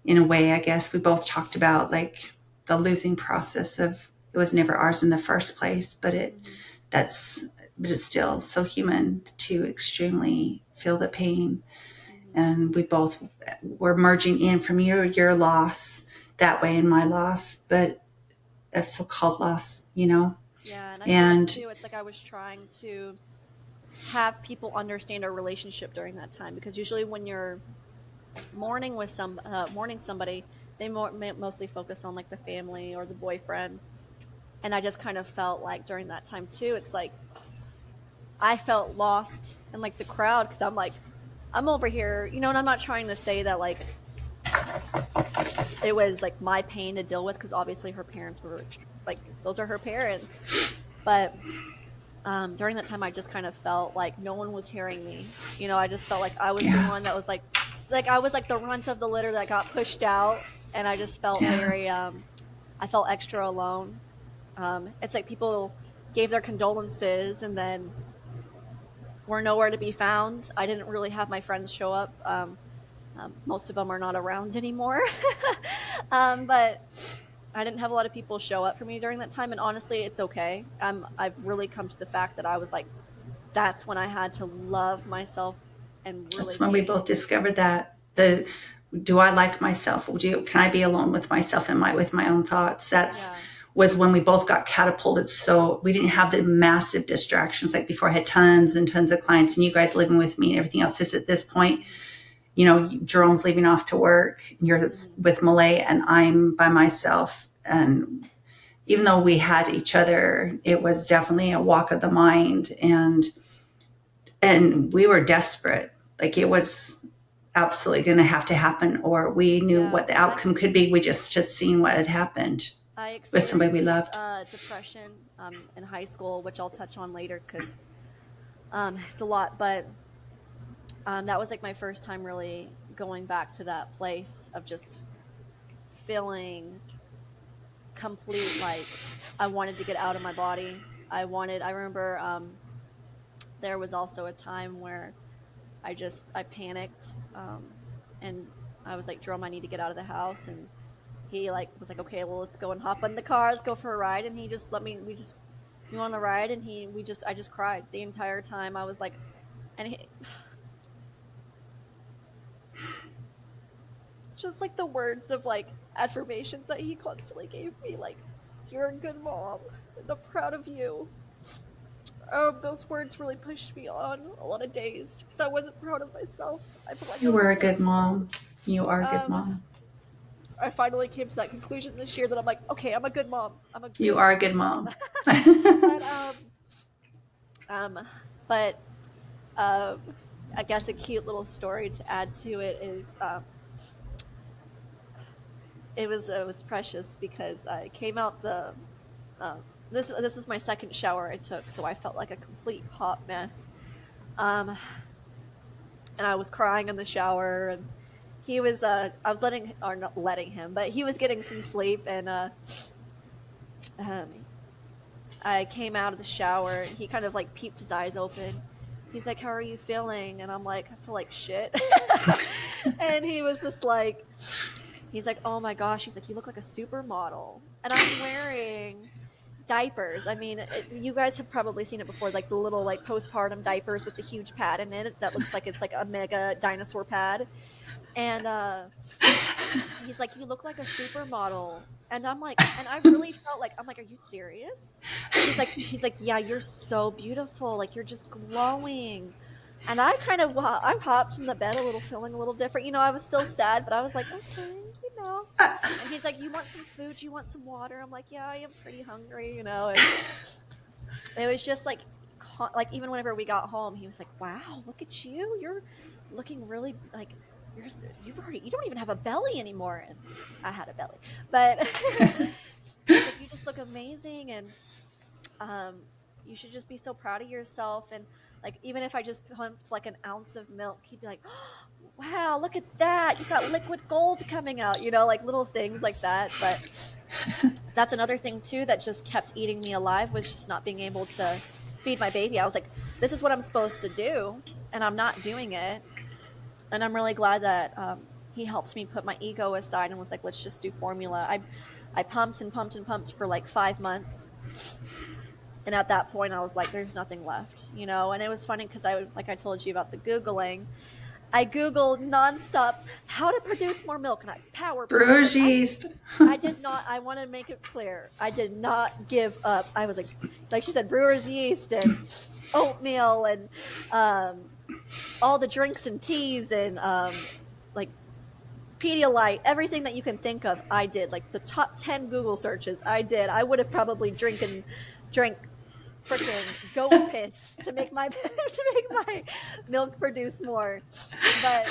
in a way, I guess. We both talked about like the losing process of it was never ours in the first place, but
Mm-hmm.
that's but it's still so human to extremely feel the pain.
Mm-hmm.
And we both were merging in from your loss that way and my loss, but of so-called loss,
Yeah, and I feel like
and
too, it's like I was trying to have people understand our relationship during that time because usually when you're mourning somebody, they mostly focus on like the family or the boyfriend, and I just kind of felt like during that time too, it's like I felt lost in like the crowd because I'm like I'm over here, and I'm not trying to say that like it was like my pain to deal with because obviously her parents were like those are her parents, but during that time I just kind of felt like no one was hearing me. I just felt like I was the
yeah,
one that was like I was like the runt of the litter that got pushed out, and I just felt
yeah,
very I felt extra alone. It's like people gave their condolences and then were nowhere to be found. I didn't really have my friends show up. Most of them are not around anymore. But I didn't have a lot of people show up for me during that time, and honestly, it's okay. I've really come to the fact that I was like, that's when I had to love myself and really
that's when we
gain.
both discovered that the do I like myself? Can I be alone with myself and with my own thoughts? That's
Yeah.
was when we both got catapulted. So we didn't have the massive distractions like before. I had tons and tons of clients, and you guys living with me and everything else. Is at this point,
Mm-hmm.
Jerome's leaving off to work. You're
Mm-hmm.
with Malay, and I'm by myself. And even though we had each other, it was definitely a walk of the mind, and we were desperate. Like it was absolutely going to have to happen, or we knew
Yeah.
what the outcome could be. We just had seen what had happened
I
with somebody we
experienced
loved.
depression in high school, which I'll touch on later because it's a lot. But that was like my first time really going back to that place of just feeling complete. Like I wanted to get out of my body. I remember there was also a time where I panicked, and I was like, Jerome, I need to get out of the house. And he like was like, okay, well, let's go and hop in the car, let's go for a ride. And he just let me, we went on a ride, and I just cried the entire time. I was like, and just like the words of like affirmations that he constantly gave me, like, you're a good mom, and I'm proud of you. Those words really pushed me on a lot of days because I wasn't proud of myself. I felt like I
You
was
were a
a
good
failure.
mom. You are a good
Um,
mom.
I finally came to that conclusion this year that I'm like, okay, I'm a good mom. I'm a
You
good
are a good
mom.
mom.
but um, but I guess a cute little story to add to it is it was precious because I came out the this is my second shower I took, so I felt like a complete hot mess. Um, and I was crying in the shower, and he was I was letting or not letting him, but he was getting some sleep, and um, I came out of the shower, and he kind of like peeped his eyes open. He's like, "How are you feeling?" And I'm like, "I feel like shit." And he was just like, he's like, "Oh my gosh," he's like, "You look like a supermodel," and I'm wearing diapers. I mean, you guys have probably seen it before, like the little like postpartum diapers with the huge pad in it that looks like it's like a mega dinosaur pad. And he's like, "You look like a supermodel." And I'm like, and I really felt like, I'm like, "Are you serious?" He's like, "Yeah, you're so beautiful. Like you're just glowing." And I kind of, I hopped in the bed a little, feeling a little different. I was still sad, but I was like, okay. And he's like, "You want some food? Do you want some water?" I'm like, "Yeah, I am pretty hungry. And it was just like even whenever we got home, he was like, "Wow, look at you. You're looking really like you're you don't even have a belly anymore." And I had a belly, but he's like, "You just look amazing." And um, you should just be so proud of yourself. And like, even if I just pumped like an ounce of milk, he'd be like, oh, wow, look at that. You've got liquid gold coming out, like little things like that. But that's another thing too that just kept eating me alive, was just not being able to feed my baby. I was like, this is what I'm supposed to do, and I'm not doing it. And I'm really glad that he helped me put my ego aside and was like, let's just do formula. I pumped and pumped and pumped for like 5 months. And at that point, I was like, there's nothing left, And it was funny because like I told you about the Googling, I Googled nonstop how to produce more milk, and I power pump.
Brewer's yeast.
I did not. I want to make it clear. I did not give up. I was like she said, brewer's yeast and oatmeal and all the drinks and teas and like Pedialyte, everything that you can think of. I did, like the top 10 Google searches. I did. I would have probably drank freaking goat piss to make my milk produce more. But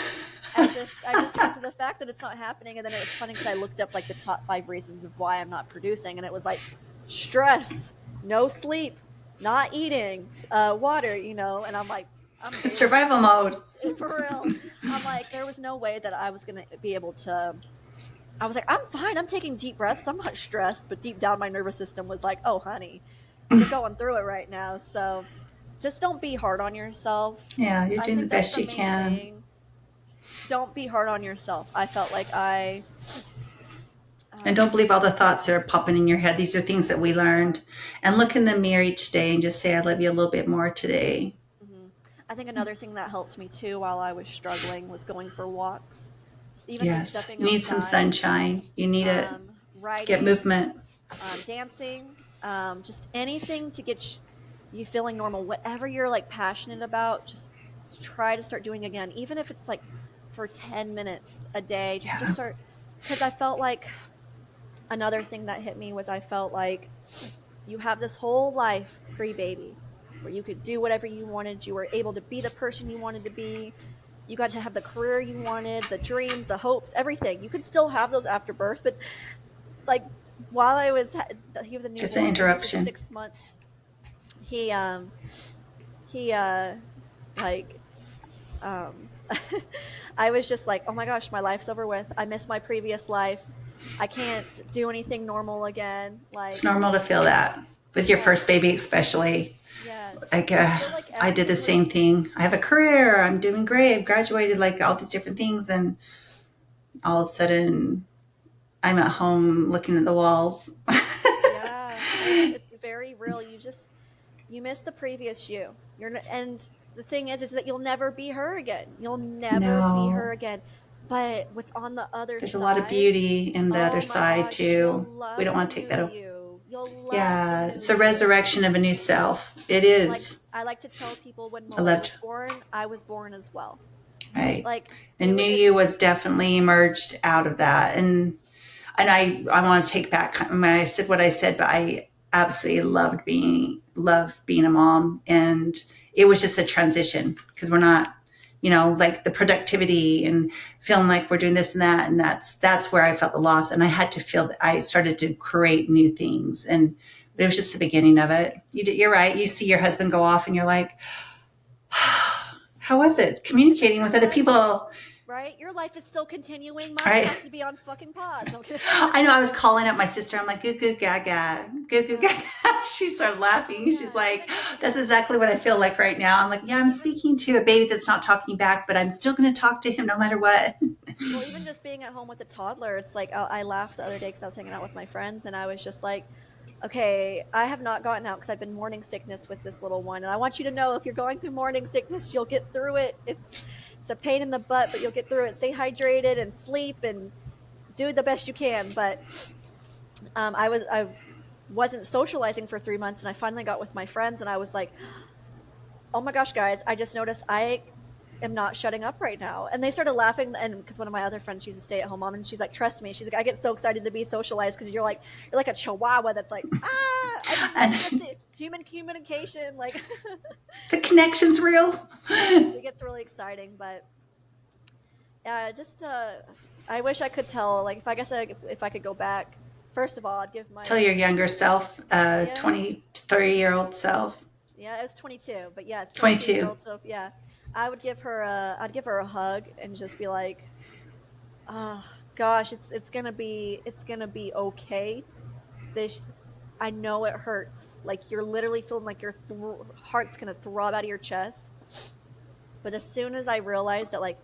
I just came to the fact that it's not happening. And then it was funny because I looked up like the top 5 reasons of why I'm not producing, and it was like stress, no sleep, not eating, water, and I'm like, I'm
survival mode.
For real. I'm like, there was no way that I was gonna be able to. I was like, I'm fine, I'm taking deep breaths, I'm not stressed, but deep down my nervous system was like, oh honey, you're going through it right now. So just don't be hard on yourself.
Yeah, you're doing the best you can.
Thing. Don't be hard on yourself. I felt like
and don't believe all the thoughts that are popping in your head. These are things that we learned. And look in the mirror each day and just say, I love you a little bit more today.
Mm-hmm. I think another thing that helped me too while I was struggling was going for walks. Even
yes,
stepping
you need
outside,
some sunshine. You need it.
Writing,
get movement.
Dancing, just anything to get you feeling normal. Whatever you're like passionate about, just try to start doing again, even if it's like for 10 minutes a day, just to start. Because I felt like another thing that hit me was I felt like you have this whole life pre-baby where you could do whatever you wanted. You were able to be the person you wanted to be. You got to have the career you wanted, the dreams, the hopes, everything. You could still have those after birth, but like while he was a newborn,
just an interruption.
6 months. He like I was just like, oh my gosh, my life's over with. I miss my previous life. I can't do anything normal again. Like, it's
normal to feel that with your first baby, especially.
Yes.
Like, I did the same thing. I have a career. I'm doing great. I've graduated, like all these different things. And all of a sudden I'm at home looking at the walls.
Yeah, it's very real. You miss the previous you. And the thing is that you'll never be her again. You'll never be her again. But what's on the other
There's
side?
There's a lot of beauty in the other side
gosh,
too. We don't want to take that away. Yeah, it's a resurrection of a new self. It is.
I like to tell people when Mo was born, I was born as well.
Right.
Like,
and new you was definitely emerged out of that. And I want to take back. I said what I said, but I absolutely loved being a mom, and it was just a transition because we're not, like the productivity and feeling like we're doing this and that, and that's where I felt the loss, and I had to feel that I started to create new things, but it was just the beginning of it. You're right. You see your husband go off, and you're like, how was it communicating with other people?
Right? Your life is still continuing. Mine has to be on fucking pause.
I know. I was calling up my sister. I'm like, goo goo gaga, goo goo gaga. She started laughing. Yeah. She's like, that's exactly what I feel like right now. I'm like, yeah, I'm speaking to a baby that's not talking back, but I'm still going to talk to him no matter what.
Well, even just being at home with a toddler, it's like, I laughed the other day because I was hanging out with my friends, and I was just like, okay, I have not gotten out because I've been morning sickness with this little one. And I want you to know, if you're going through morning sickness, you'll get through it. It's a pain in the butt, but you'll get through it. Stay hydrated and sleep and do the best you can. But I wasn't socializing for 3 months, and I finally got with my friends, and I was like, oh my gosh, guys, I just noticed I am not shutting up right now. And they started laughing, and because one of my other friends, she's a stay-at-home mom, and she's like, trust me, she's like, I get so excited to be socialized because you're like a chihuahua that's like, human communication, like
the connection's real.
It gets really exciting. But I wish I could tell, like, if I could go back First of all, I'd give
Tell
my
your younger self,
yeah,
23-year-old self.
yeah, it was 22, but yeah, it's 22 year
22.
old. So yeah, I'd give her a hug and just be like, oh gosh, it's gonna be okay. This, I know it hurts. Like you're literally feeling like your heart's gonna throb out of your chest. But as soon as I realized that like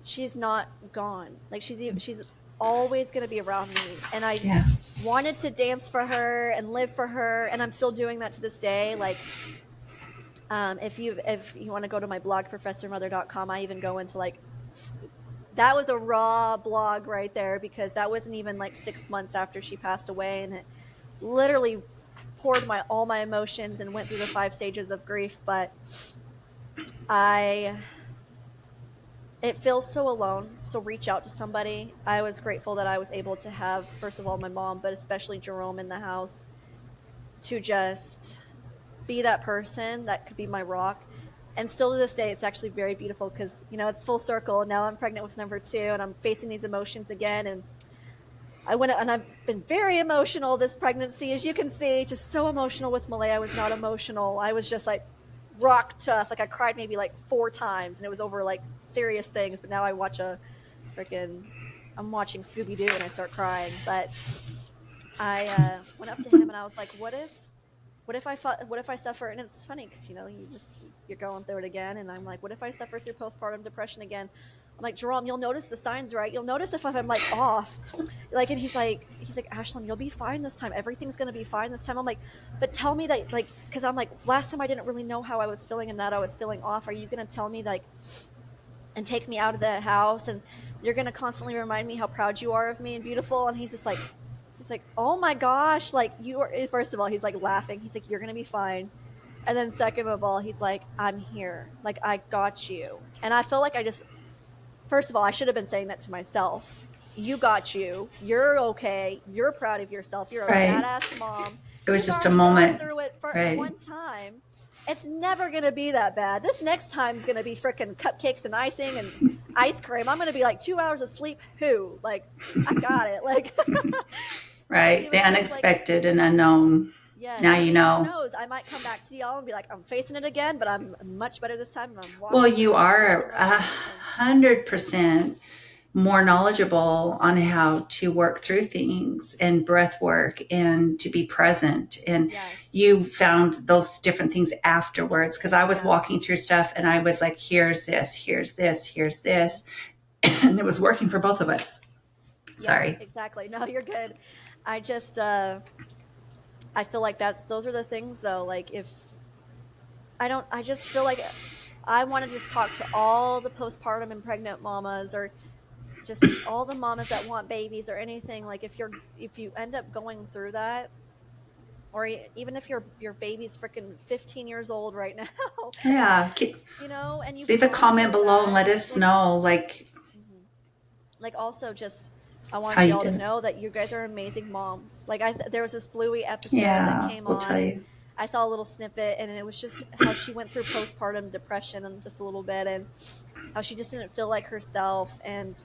she's not gone, like she's always gonna be around me, and I
Yeah.
wanted to dance for her and live for her, and I'm still doing that to this day. Like if you want to go to my blog professormother.com, I even go into like that was a raw blog right there because that wasn't even like 6 months after she passed away, and it literally poured my all my emotions and went through the 5 stages of grief. But I it feels so alone, so reach out to somebody. I was grateful that I was able to have, first of all, my mom, but especially Jerome in the house, to just be that person that could be my rock. And still to this day, it's actually very beautiful because, you know, it's full circle. And now I'm pregnant with number two and I'm facing these emotions again. And I went and I've been very emotional this pregnancy, as you can see, just so emotional with Malay. I was not emotional. I was just like rock tough. Like I cried maybe like 4 times and it was over like serious things. But now I watch a freaking, I'm watching Scooby Doo and I start crying. But I went up to him and I was like, what if I suffer? And it's funny because, you know, you're going through it again. And I'm like, what if I suffer through postpartum depression again? I'm like, Jerome, you'll notice the signs, right? You'll notice if I'm like off, like, and he's like, Ashlyn, you'll be fine this time. Everything's going to be fine this time. I'm like, but tell me that, like, cause I'm like, last time I didn't really know how I was feeling and that I was feeling off. Are you going to tell me like, and take me out of the house and you're going to constantly remind me how proud you are of me and beautiful? And he's just like, he's like, oh my gosh, like you are, first of all, he's like laughing. He's like, you're going to be fine. And then second of all, he's like, I'm here. Like, I got you. And I feel like I just, first of all, I should have been saying that to myself. You got you. You're okay. You're proud of yourself. You're a
Right.
badass mom.
It was
You've
just a
already gone
moment.
through it for
Right.
one time. It's never going to be that bad. This next time's going to be freaking cupcakes and icing and ice cream. I'm going to be like 2 hours of sleep. Who? Like, I got it. Like, and he
Right. The
was just like,
unexpected and unknown.
yes.
Now
I
you
mean, who
know.
knows? I might come back to y'all and be like, I'm facing it again, but I'm much better this time and I'm
Well,
walking through
you
it with more
are a
emotion. And
100% more knowledgeable on how to work through things and breath work and to be present. And
yes.
you found those different things afterwards because I was
Yeah.
walking through stuff and I was like, here's this, here's this, here's this. And it was working for both of us.
Yeah,
Sorry.
exactly. No, you're good. I just I feel like those are the things though. Like if I just feel like I want to just talk to all the postpartum and pregnant mamas or just all the mamas that want babies or anything. Like if you end up going through that, or even if your baby's freaking 15 years old right now,
Yeah.
you know, and you've
Leave a
gone
comment
through
below and
that,
let us know, like,
mhm. Like also just I
how
want
you
y'all to
do.
know that you guys are amazing moms. Like there was this Bluey episode that
Yeah.
came
We'll
on
tell
and
you.
I saw a little snippet and it was just how she went through postpartum depression and just a little bit and how she just didn't feel like herself and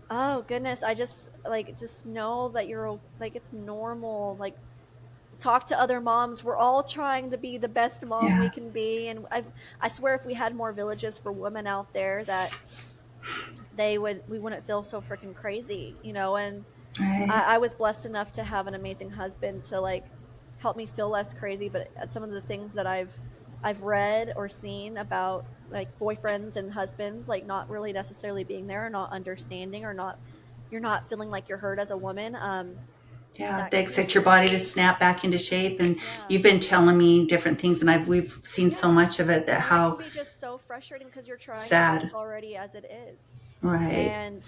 oh goodness, I just like just know that you're like it's normal. Like talk to other moms. We're all trying to be the best mom we
Yeah.
can be and I swear if we had more villages for women out there that we wouldn't feel so freaking crazy, you know. And
Right.
I was blessed enough to have an amazing husband to like help me feel less crazy. But some of the things that I've read or seen about like boyfriends and husbands like not really necessarily being there or not understanding or not you're not feeling like you're heard as a woman,
Yeah,
that
they
can be
expect your body to
scary.
snap back into shape, and
Yeah.
you've been telling me different things, and we've seen so
Yeah,
much of it that
and it can
how
be just so frustrating because you're trying your best
sad.
already as it is.
Right.
And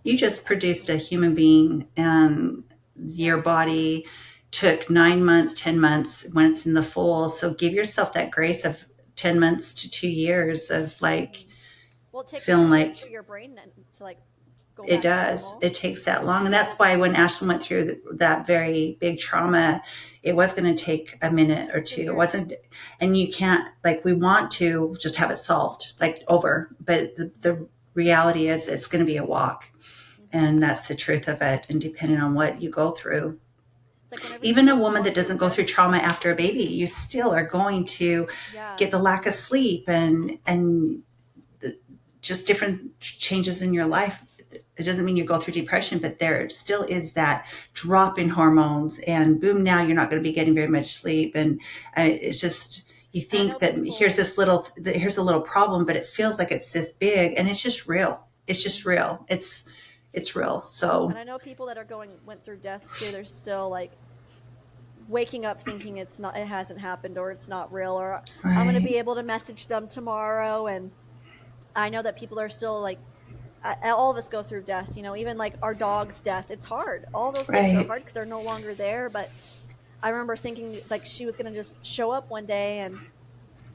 You just produced a human being, and
yeah.
your body took 9 months, 10 months when it's in the full. So give yourself that grace of 10 months to 2 years of like
Mhm. Well, it takes
feeling
2 years
like
for your brain then to like go
it
back to
does.
normal.
It takes that long. And that's why when Ashlyn went through that very big trauma, it was going to take a minute or
Took two
two. It
years.
wasn't, and you can't, like, we want to just have it solved, like over. But the reality is it's going to be a walk. And that's the truth of it. And depending on what you go through,
It's like whenever
even a
people
woman
walk
that
through
doesn't go through
death.
trauma after a baby, you still are going to
Yeah,
get the lack of sleep and just different changes in your life. It doesn't mean you go through depression, but there still is that drop in hormones, and boom, now you're not going to be getting very much sleep. And it's just, you
and I
think
know
that
people.
here's a little problem, but it feels like it's this big, and it's just real. It's just
Mhm.
real. It's real.
And
So,
I know people that are going went through death too. They're still like waking up thinking it hasn't happened or it's not real or I'm going to
right,
be able to message them tomorrow. And I know that people are still like all of us go through death, even like our dog's death. It's hard. All those things are
right.
hard because they're no longer there. But I remember thinking like she was going to just show up one day, and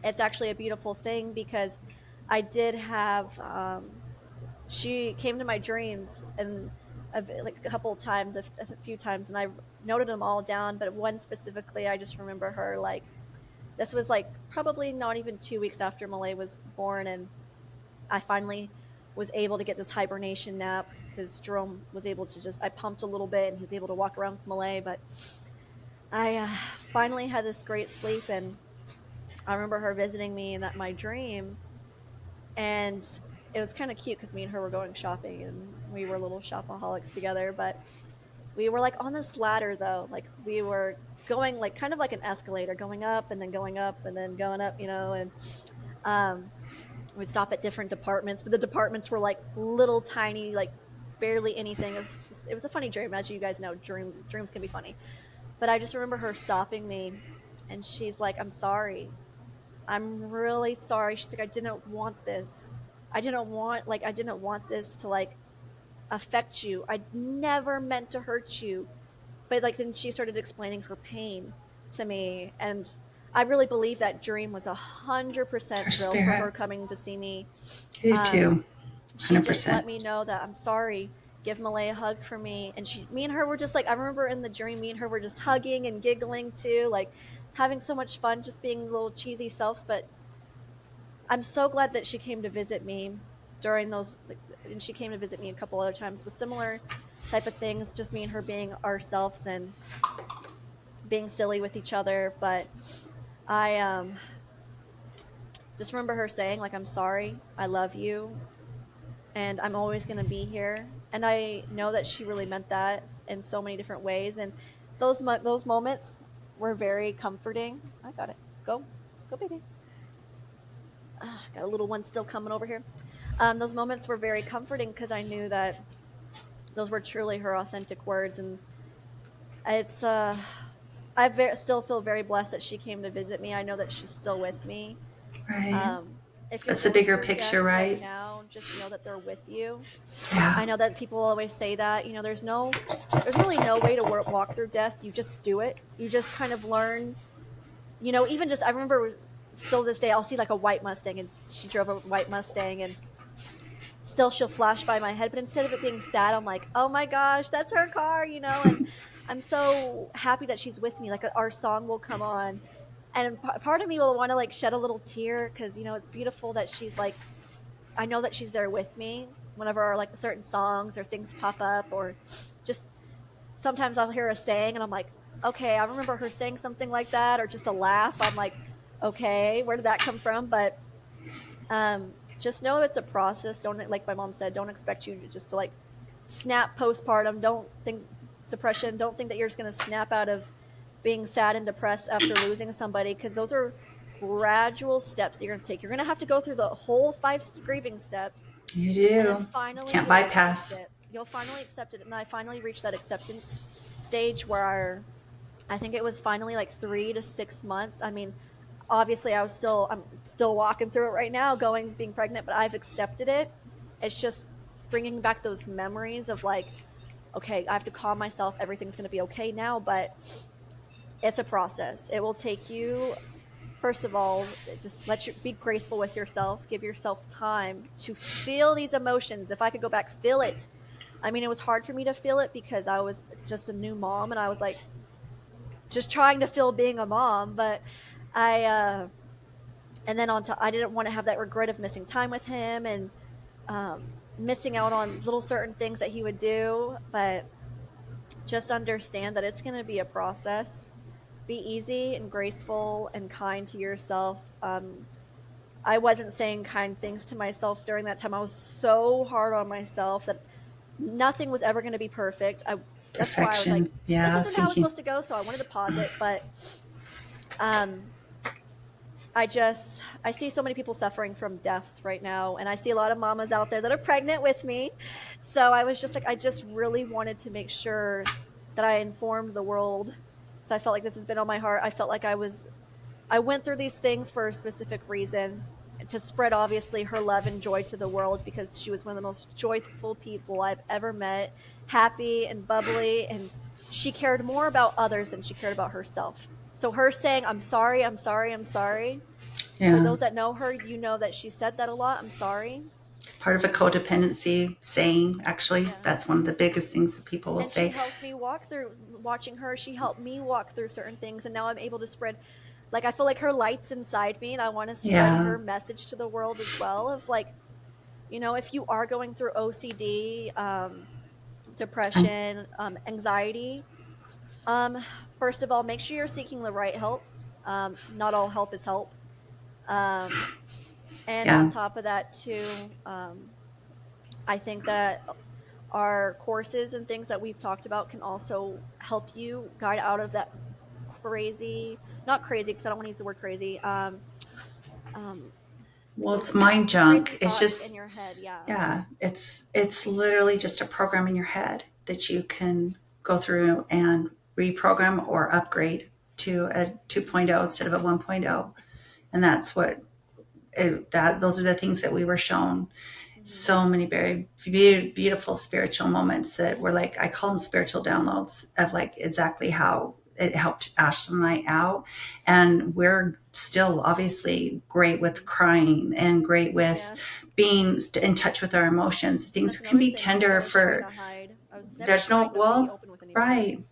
it's actually a beautiful thing because I did have she came to my dreams and like a couple of times, a few times, and I noted them all down. But one specifically, I just remember her like this was like probably not even 2 weeks after Malay was born, and I finally was able to get this hibernation nap because Jerome was able to just I pumped a little bit and he was able to walk around with Malay. But I finally had this great sleep, and I remember her visiting me in that my dream, and it was kind of cute because me and her were going shopping and we were little shopaholics together. But we were like on this ladder though, like we were going like kind of like an escalator, going up and then going up and then going up, and um, we'd stop at different departments, but the departments were like little tiny, like barely anything. It was a funny dream, as you guys know. Dreams can be funny, but I just remember her stopping me, and she's like, "I'm sorry. I'm really sorry." She's like, "I didn't want this. I didn't want this to like affect you. I never meant to hurt you." But like then she started explaining her pain to me, and I really believe that dream was 100%
Her
real for
spirit.
her coming to see me.
I do too.
Um, she just let
100%.
me know that I'm sorry. Give Malay a hug for me, and me and her were just like I remember in the dream, me and her were just hugging and giggling too, like having so much fun, just being little cheesy selves. But I'm so glad that she came to visit me during those, like, and she came to visit me a couple other times with similar type of things, just me and her being ourselves and being silly with each other. But I just remember her saying like I'm sorry, I love you, and I'm always going to be here. And I know that she really meant that in so many different ways. And those moments were very comforting. I got it. Go, go, baby. Got a little one still coming over here. Those moments were very comforting because I knew that those were truly her authentic words, and it's still feel very blessed that she came to visit me. I know that she's still with me.
Right.
Um, if you're
That's the
going
bigger
through
picture,
death right
right?
now, just know that they're with you.
Yeah.
I know that people always say that, there's really no way to walk through death. You just do it. You just kind of learn, even just, I remember still this day, I'll see like a white Mustang, and she drove a white Mustang, and still she'll flash by my head. But instead of it being sad, I'm like, oh my gosh, that's her car, and I'm so happy that she's with me. Like our song will come on, and part of me will want to like shed a little tear because, it's beautiful that she's like, I know that she's there with me whenever like certain songs or things pop up, or just sometimes I'll hear a saying and I'm like, okay, I remember her saying something like that, or just a laugh. I'm like, okay, where did that come from? But just know it's a process. Don't, like my mom said, don't expect you to just to like snap postpartum. Don't think depression. Don't think that you're just going to snap out of being sad and depressed after losing somebody, because those are gradual steps that you're going to take. You're going to have to go through the whole five grieving steps,
You
and then
do.
finally
Can't
you'll accept
bypass.
it. You'll finally accept it. And I finally reached that acceptance stage where I think it was finally like 3 to 6 months. I mean, obviously I'm still walking through it right now, being pregnant, but I've accepted it. It's just bringing back those memories of like, okay, I have to calm myself. Everything's going to be okay now, but it's a process. It will take you, first of all, just be graceful with yourself. Give yourself time to feel these emotions. If I could go back, feel it. I mean, it was hard for me to feel it because I was just a new mom, and I was like just trying to feel being a mom. But I, and then I didn't want to have that regret of missing time with him. And missing out on little certain things that he would do, but just understand that it's going to be a process. Be easy and graceful and kind to yourself. I wasn't saying kind things to myself during that time. I was so hard on myself that nothing was ever going to be perfect. That's why I was like,
Perfection. Yeah,
this
I was
isn't how it's
thinking
supposed to go. So I wanted to pause it, but um, I see so many people suffering from death right now, and I see a lot of mamas out there that are pregnant with me. So I was just like, I just really wanted to make sure that I informed the world. So I felt like this has been on my heart. I felt like I went through these things for a specific reason, to spread obviously her love and joy to the world, because she was one of the most joyful people I've ever met, happy and bubbly, and she cared more about others than she cared about herself. So her saying, I'm sorry, I'm sorry, I'm sorry. For
yeah,
those that know her, you know that she said that a lot. I'm sorry.
it's part of a codependency saying. Actually,
Yeah.
that's one of the biggest things that people will
And she
say.
helps me walk through, watching her, she helped me walk through certain things. And now I'm able to spread, like, I feel like her light's inside me, and I want to spread
Yeah,
her message to the world as well. Of like, if you are going through OCD,
I'm,
depression, anxiety, um, first of all, make sure you're seeking the right help. Not all help is help. Um, and on
yeah.
top of that, too, I think that our courses and things that we've talked about can also help you guide out of that crazy, not crazy, because I don't want to use the word crazy, um,
Well,
those
it's mind
crazy
junk. It's
thoughts
just
in your head. Yeah.
yeah, it's literally just a program in your head that you can go through and reprogram or upgrade to a 2.0 instead of a 1.0. And that's what that those are the things that we were shown.
Mm-hmm.
So many very beautiful spiritual moments that were like, I call them spiritual downloads of like exactly how it helped Ashlyn and I out. And we're still obviously great with crying and great with
Yeah.
being in touch with our emotions. Things
That's
can
another
be
thing I was
tender
always trying
for,
to hide. I was never
there's no,
trying to be
well,
open with anybody.
right.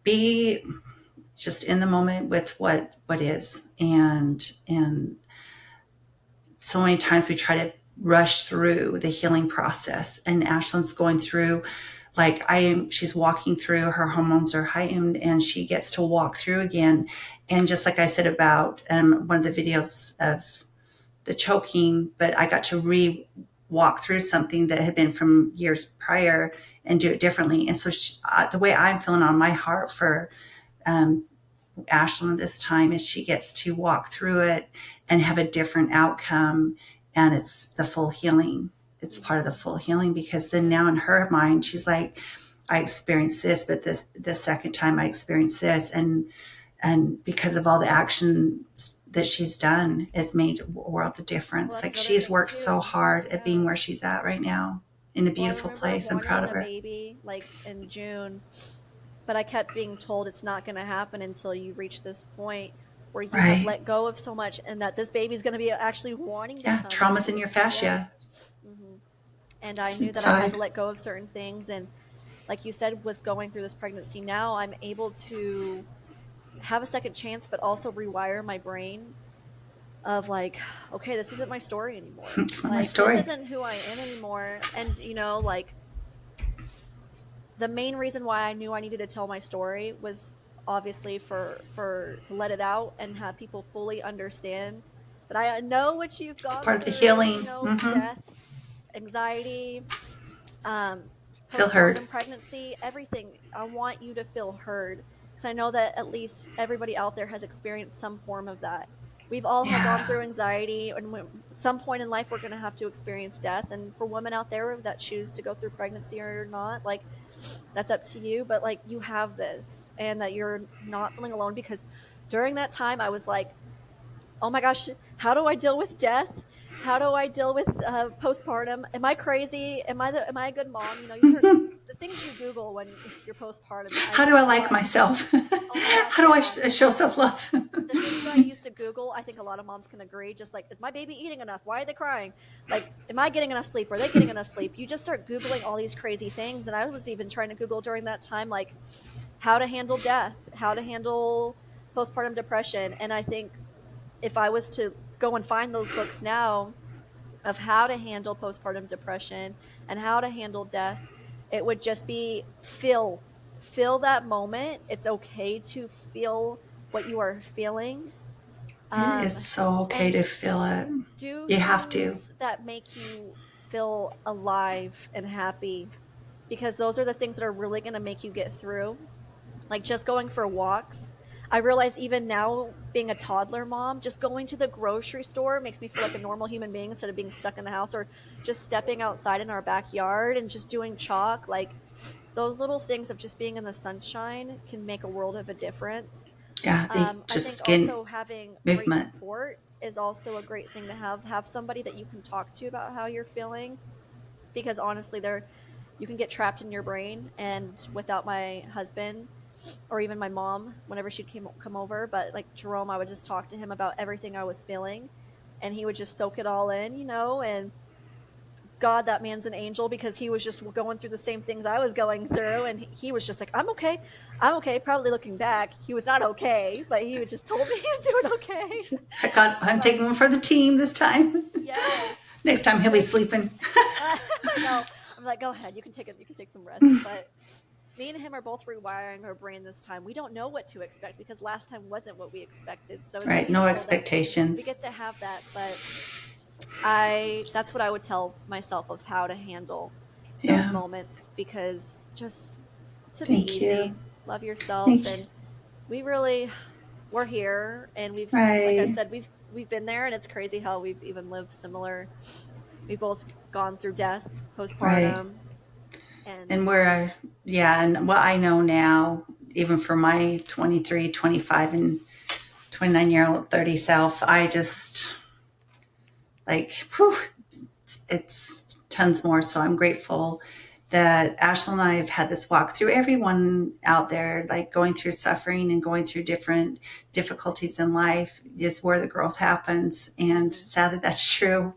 Be just in the moment with what is. And so many times we try to rush through the healing process, and Ashlyn's going through, like, she's walking through, her hormones are heightened and she gets to walk through again. And just like I said about one of the videos of the choking, but I got to walk through something that had been from years prior and do it differently. And so the way I'm feeling on my heart for um, Ashlyn this time is she gets to walk through it and have a different outcome. And it's the full healing. It's part of the
Mm-hmm.
full healing, because then
Yeah.
now in her mind, she's like, I experienced this, but the second time I experienced this. And because of all the actions that she's done, it's made a world of
Well,
difference.
that's
Like,
another
she's
thing
worked so
too.
hard at being
Yeah.
where she's at right now in a
Well, I
beautiful
remember
place. I'm proud
wanting
of
a
her.
baby like in June, but I kept being told it's not going to happen until you reach this point where you have
Right.
let go of so much, and that this baby's going to be actually wanting to
Yeah.
come
Trauma's
into
in your
this. Yeah.
fascia.
Hmm. And I
It's
knew that I had
inside.
to let go of certain things. And like you said, with going through this pregnancy now, I'm able to have a second chance, but also rewire my brain of like, okay, this isn't my story anymore.
It's not my
Like, this
story.
isn't who I am anymore. And, like, the main reason why I knew I needed to tell my story was obviously for to let it out and have people fully understand that I know what you've
It's
gone
part of the
through,
healing. Mm-hmm.
death, anxiety, um,
Feel heard.
postpartum pregnancy, everything. I want you to feel heard, because I know that at least everybody out there has experienced some form of that. We've all had gone
Yeah.
through anxiety, and some point in life we're going to have to experience death. And for women out there that choose to go through pregnancy or not, like, that's up to you. But like, you have this, and that you're not feeling alone, because during that time I was like, oh my gosh, how do I deal with death? How do I deal with postpartum? Am I crazy? Am I a good mom? You start the things you Google when you're postpartum.
How do I like myself?
Oh my gosh,
How do I
yeah.
show self love?
The things that I used to Google, I think a lot of moms can agree. Just like, is my baby eating enough? Why are they crying? Like, am I getting enough sleep? Are they getting enough sleep? You just start Googling all these crazy things. And I was even trying to Google during that time, like, how to handle death, how to handle postpartum depression. And I think if I was to go and find those books now, of how to handle postpartum depression and how to handle death, it would just be feel that moment. It's okay to feel what you are feeling.
It is
Um,
so okay
and
to feel it.
do
You have to.
things that make you feel alive and happy, because those are the things that are really going to make you get through. Like just going for walks. I realize even now, being a toddler mom, just going to the grocery store makes me feel like a normal human being instead of being stuck in the house, or just stepping outside in our backyard and just doing chalk. Like those little things of just being in the sunshine can make a world of a difference.
Yeah, they
I think
just get
also having great
movement.
support is also a great thing to have somebody that you can talk to about how you're feeling, because honestly, there you can get trapped in your brain. And without my husband, or even my mom, whenever she'd come over, but like Jerome, I would just talk to him about everything I was feeling, and he would just soak it all in, and God, that man's an angel, because he was just going through the same things I was going through, and he was just like, I'm okay. Probably looking back, he was not okay, but he just told me he was doing okay.
I'm
But
taking one for the team this time.
yes,
Next time he'll be
just
sleeping.
I know. I'm like, go ahead, you can take it. You can take some rest. But me and him are both rewiring our brain this time. We don't know what to expect, because last time wasn't what we expected. So it's
Right, no
beautiful that we
expectations.
get to have that. But that's what I would tell myself of how to handle those
Yeah,
moments, because just to be
thank you.
easy, love yourself.
Thank you.
And we're here, and like I've
Right.
said, we've been there, and it's crazy how we've even lived similar. We've both gone through death,
Right.
postpartum, and
And yeah, and what I know now, even for my 23, 25, and 29-year-old 30 self, I just like, whew, it's tons more. So I'm grateful that Ashley and I have had this walk through. Everyone out there, like going through suffering and going through different difficulties in life, is where the growth happens. And
mm-hmm.
sadly, that's true.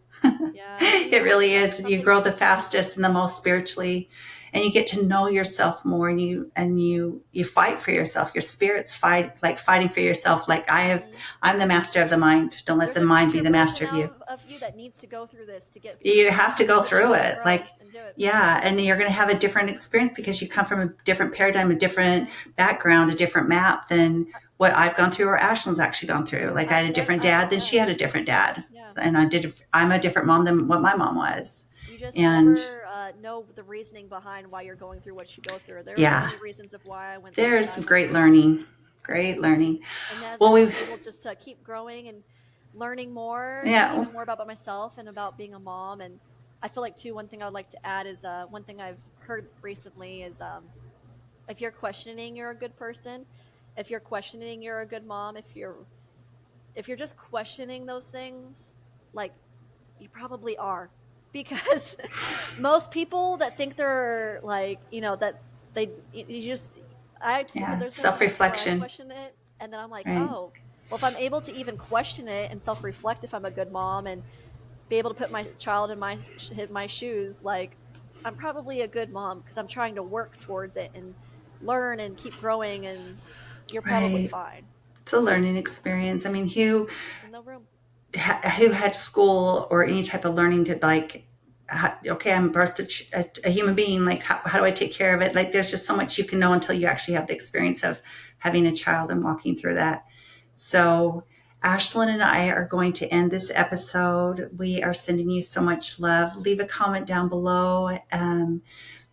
Yeah,
It really
that's
is. You
something
grow the fastest and the most spiritually, and you get to know yourself more, and you fight for yourself. Your spirit's fighting for yourself.
mm-hmm.
I'm the master of the mind. Don't let
There's
the
a
mind be
future
the master
version
of you.
of you that needs to go through this to get through
You have to go
so she
through
can
it.
grow and do it.
Yeah, and you're going to have a different experience because you come from a different paradigm, a different
Mm-hmm.
background, a different map than what I've gone through or Ashlyn's actually gone through. Like I had a different dad than she
Yeah,
had a different dad.
yeah.
And I'm a different mom than what my mom was.
You just
And
never know the reasoning behind why you're going through what you go through. There are so
yeah,
many reasons of why I went through what
there's
I
some
went
great
through.
learning. Great learning.
And
Well,
then I'm able just to keep growing and learning more,
yeah,
even more about myself and about being a mom. And I feel like too, one thing I would like to add is one thing I've heard recently is if you're questioning you're a good person, if you're questioning you're a good mom, if you're just questioning those things, like, you probably are, because most people that think they're like, that they you just I
yeah,
there's been times where I
self-reflection,
question it, and then I'm like,
right?
oh, well, if I'm able to even question it and self-reflect, if I'm a good mom and be able to put my child in my shoes, like, I'm probably a good mom, because I'm trying to work towards it and learn and keep growing, and you're probably
Right.
fine.
It's a learning experience. I mean,
No room.
who had school or any type of learning to okay, I'm birthed a human being. Like, how do I take care of it? Like, there's just so much you can know until you actually have the experience of having a child and walking through that. So, Ashlyn and I are going to end this episode. We are sending you so much love. Leave a comment down below.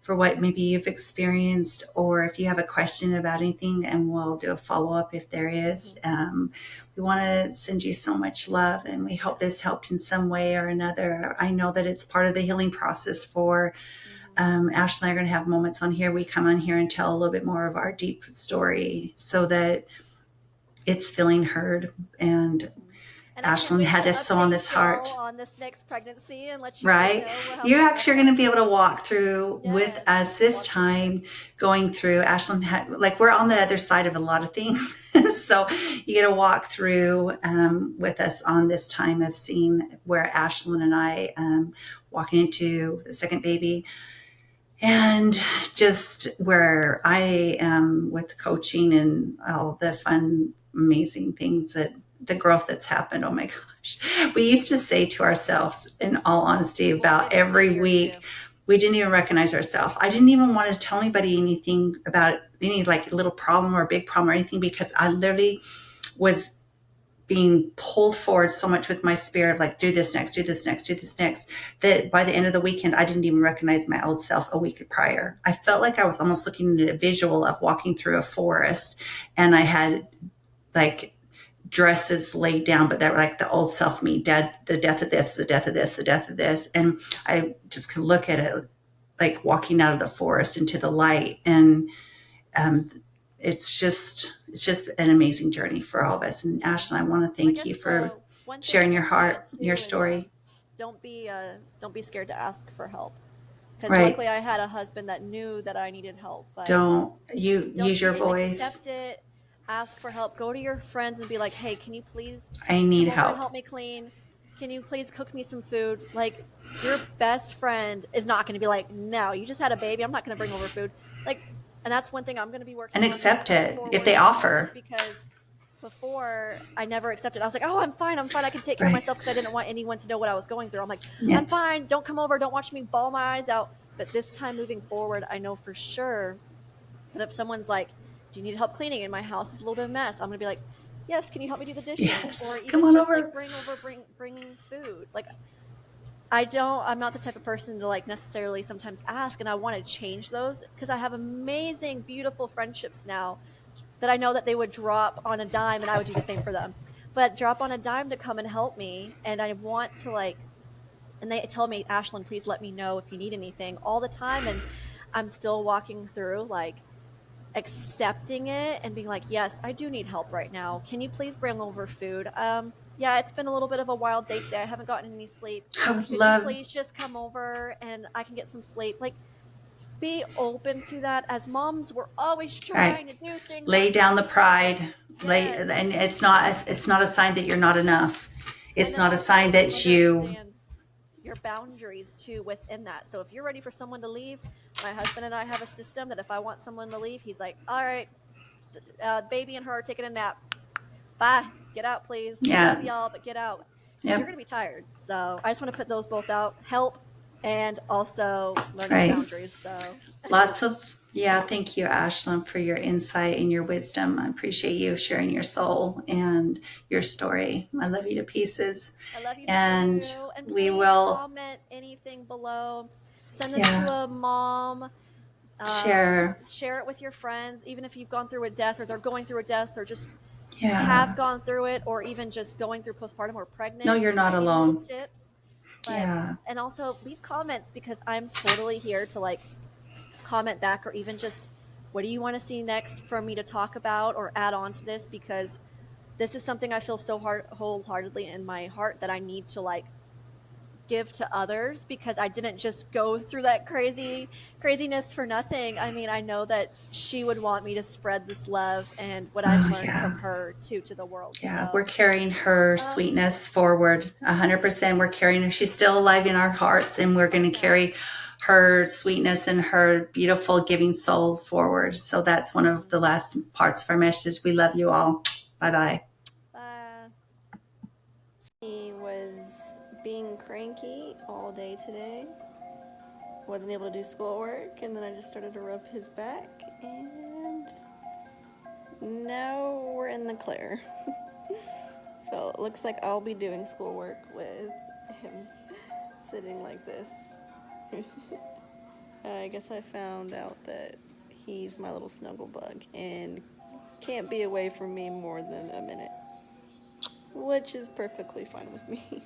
For what maybe you've experienced, or if you have a question about anything, and we'll do a follow-up if there is.
Mm-hmm.
We want to send you so much love, and we hope this helped in some way or another. I know that it's part of the healing process for
Mm-hmm.
Ashley and I are going to have moments on here. We come on here and tell a little bit more of our deep story so that it's feeling heard. And
Mm-hmm. And I can't
Ashlyn
wait
had
to
this so on this
update y'all
heart.
on this next pregnancy and let you guys
Right?
know how
You
things
actually are
went.
going to be able to walk through with
Yes,
us this
walk through it.
time, going through Ashlyn had, like, we're on the other side of a lot of things. So you get to walk through with us on this time of seeing where Ashlyn and I walking into the second baby, and just where I am with coaching and all the fun, amazing things that the growth that's happened. Oh my gosh. We used to say to ourselves, in all honesty,
We'll say
about
this in a
every
year or two.
week, we didn't even recognize ourselves. I didn't even want to tell anybody anything about any like little problem or big problem or anything, because I literally was being pulled forward so much with my spirit of like, do this next, do this next, do this next, that by the end of the weekend, I didn't even recognize my old self a week prior. I felt like I was almost looking at a visual of walking through a forest, and I had like dresses laid down, but that were like the old self me, dead, the death of this, the death of this, the death of this. And I just could look at it like walking out of the forest into the light. And um, it's just an amazing journey for all of us. And Ashlyn, I want to
I
thank you
guess
for
one thing
sharing your
to add
heart, your
too is
story.
don't be scared to ask for help. Because
Right.
luckily I had a husband that knew that I needed help, but
Don't you
don't
use your
be
voice.
accept it. Ask for help. Go to your friends and be like, "Hey, can you please
I need
come over and
help.
help me clean? Can you please cook me some food?" Like your best friend is not going to be like, "No, you just had a baby. I'm not going to bring over food." Like, and that's one thing I'm going to be working
And
on just
accept
going
it if
forward
they
with kids,
offer.
because before I never accepted. I was like, "Oh, I'm fine. I'm fine. I can take care of
Right.
myself," because I didn't want anyone to know what I was going through. I'm like, "I'm
Yes.
fine. Don't come over. Don't watch me bawl my eyes out." But this time moving forward, I know for sure that if someone's like, "Do you need help cleaning? And my house is a little bit of a mess," I'm gonna be like, "Yes, can you help me do the dishes?" Or
Yes. Come
even
on
just like
over.
bringing food. Like I'm not the type of person to like necessarily sometimes ask, and I want to change those because I have amazing, beautiful friendships now that I know that they would drop on a dime, and I would do the same for them. But drop on a dime to come and help me, and I want to like, and they tell me, "Ashlyn, please let me know if you need anything," all the time, and I'm still walking through like accepting it and being like, "Yes, I do need help right now. Can you please bring over food? Yeah, it's been a little bit of a wild day today. I haven't gotten any sleep.
I would
Could you
love.
please just come over and I can get some sleep?" Like, be open to that. As moms, we're always
All right.
trying to do things
Lay
on
down the
top of,
pride. Lay,
yes.
and it's not a sign that you're not enough.
And
It's
then
not a
also
sign that you.
understand your boundaries too within that. So if you're ready for someone to leave, my husband and I have a system that if I want someone to leave, he's like, "All right, baby and her are taking a nap. Bye. Get out, please. We love
Yeah.
y'all, but get out because you're
Yep.
going to be tired." So I just want to put those both out, help and also learning
Right.
boundaries. So
Lots of, yeah, thank you, Ashlyn, for your insight and your wisdom. I appreciate you sharing your soul and your story. I love you to pieces.
I love you
And
too. And
we
please
will,
comment anything below. Send this to
yeah,
a mom.
share.
Share it with your friends, even if you've gone through a death or they're going through a death or just have
Yeah.
gone through it, or even just going through postpartum or
No,
pregnant.
you're
We
not
might need little
alone.
tips, but
Yeah.
and also leave comments because I'm totally here to like comment back, or even just what do you want to see next for me to talk about or add on to this, because this is something I feel so wholeheartedly in my heart that I need to like give to others, because I didn't just go through that craziness for nothing. I mean, I know that she would want me to spread this love and what I've
Oh,
learned
yeah.
from her to the world.
Yeah. We're
So,
carrying her
uh,
sweetness forward 100%. We're carrying her. She's still alive in our hearts, and we're
oh
going to
yeah.
carry her sweetness and her beautiful giving soul forward. So that's one of the last parts of our message. We love you all. Bye bye.
Bye. He was being cranky all day today. Wasn't able to do schoolwork, and then I just started to rub his back, and now we're in the clear. So it looks like I'll be doing schoolwork with him sitting like this. I guess I found out that he's my little snuggle bug and can't be away from me more than a minute, which is perfectly fine with me.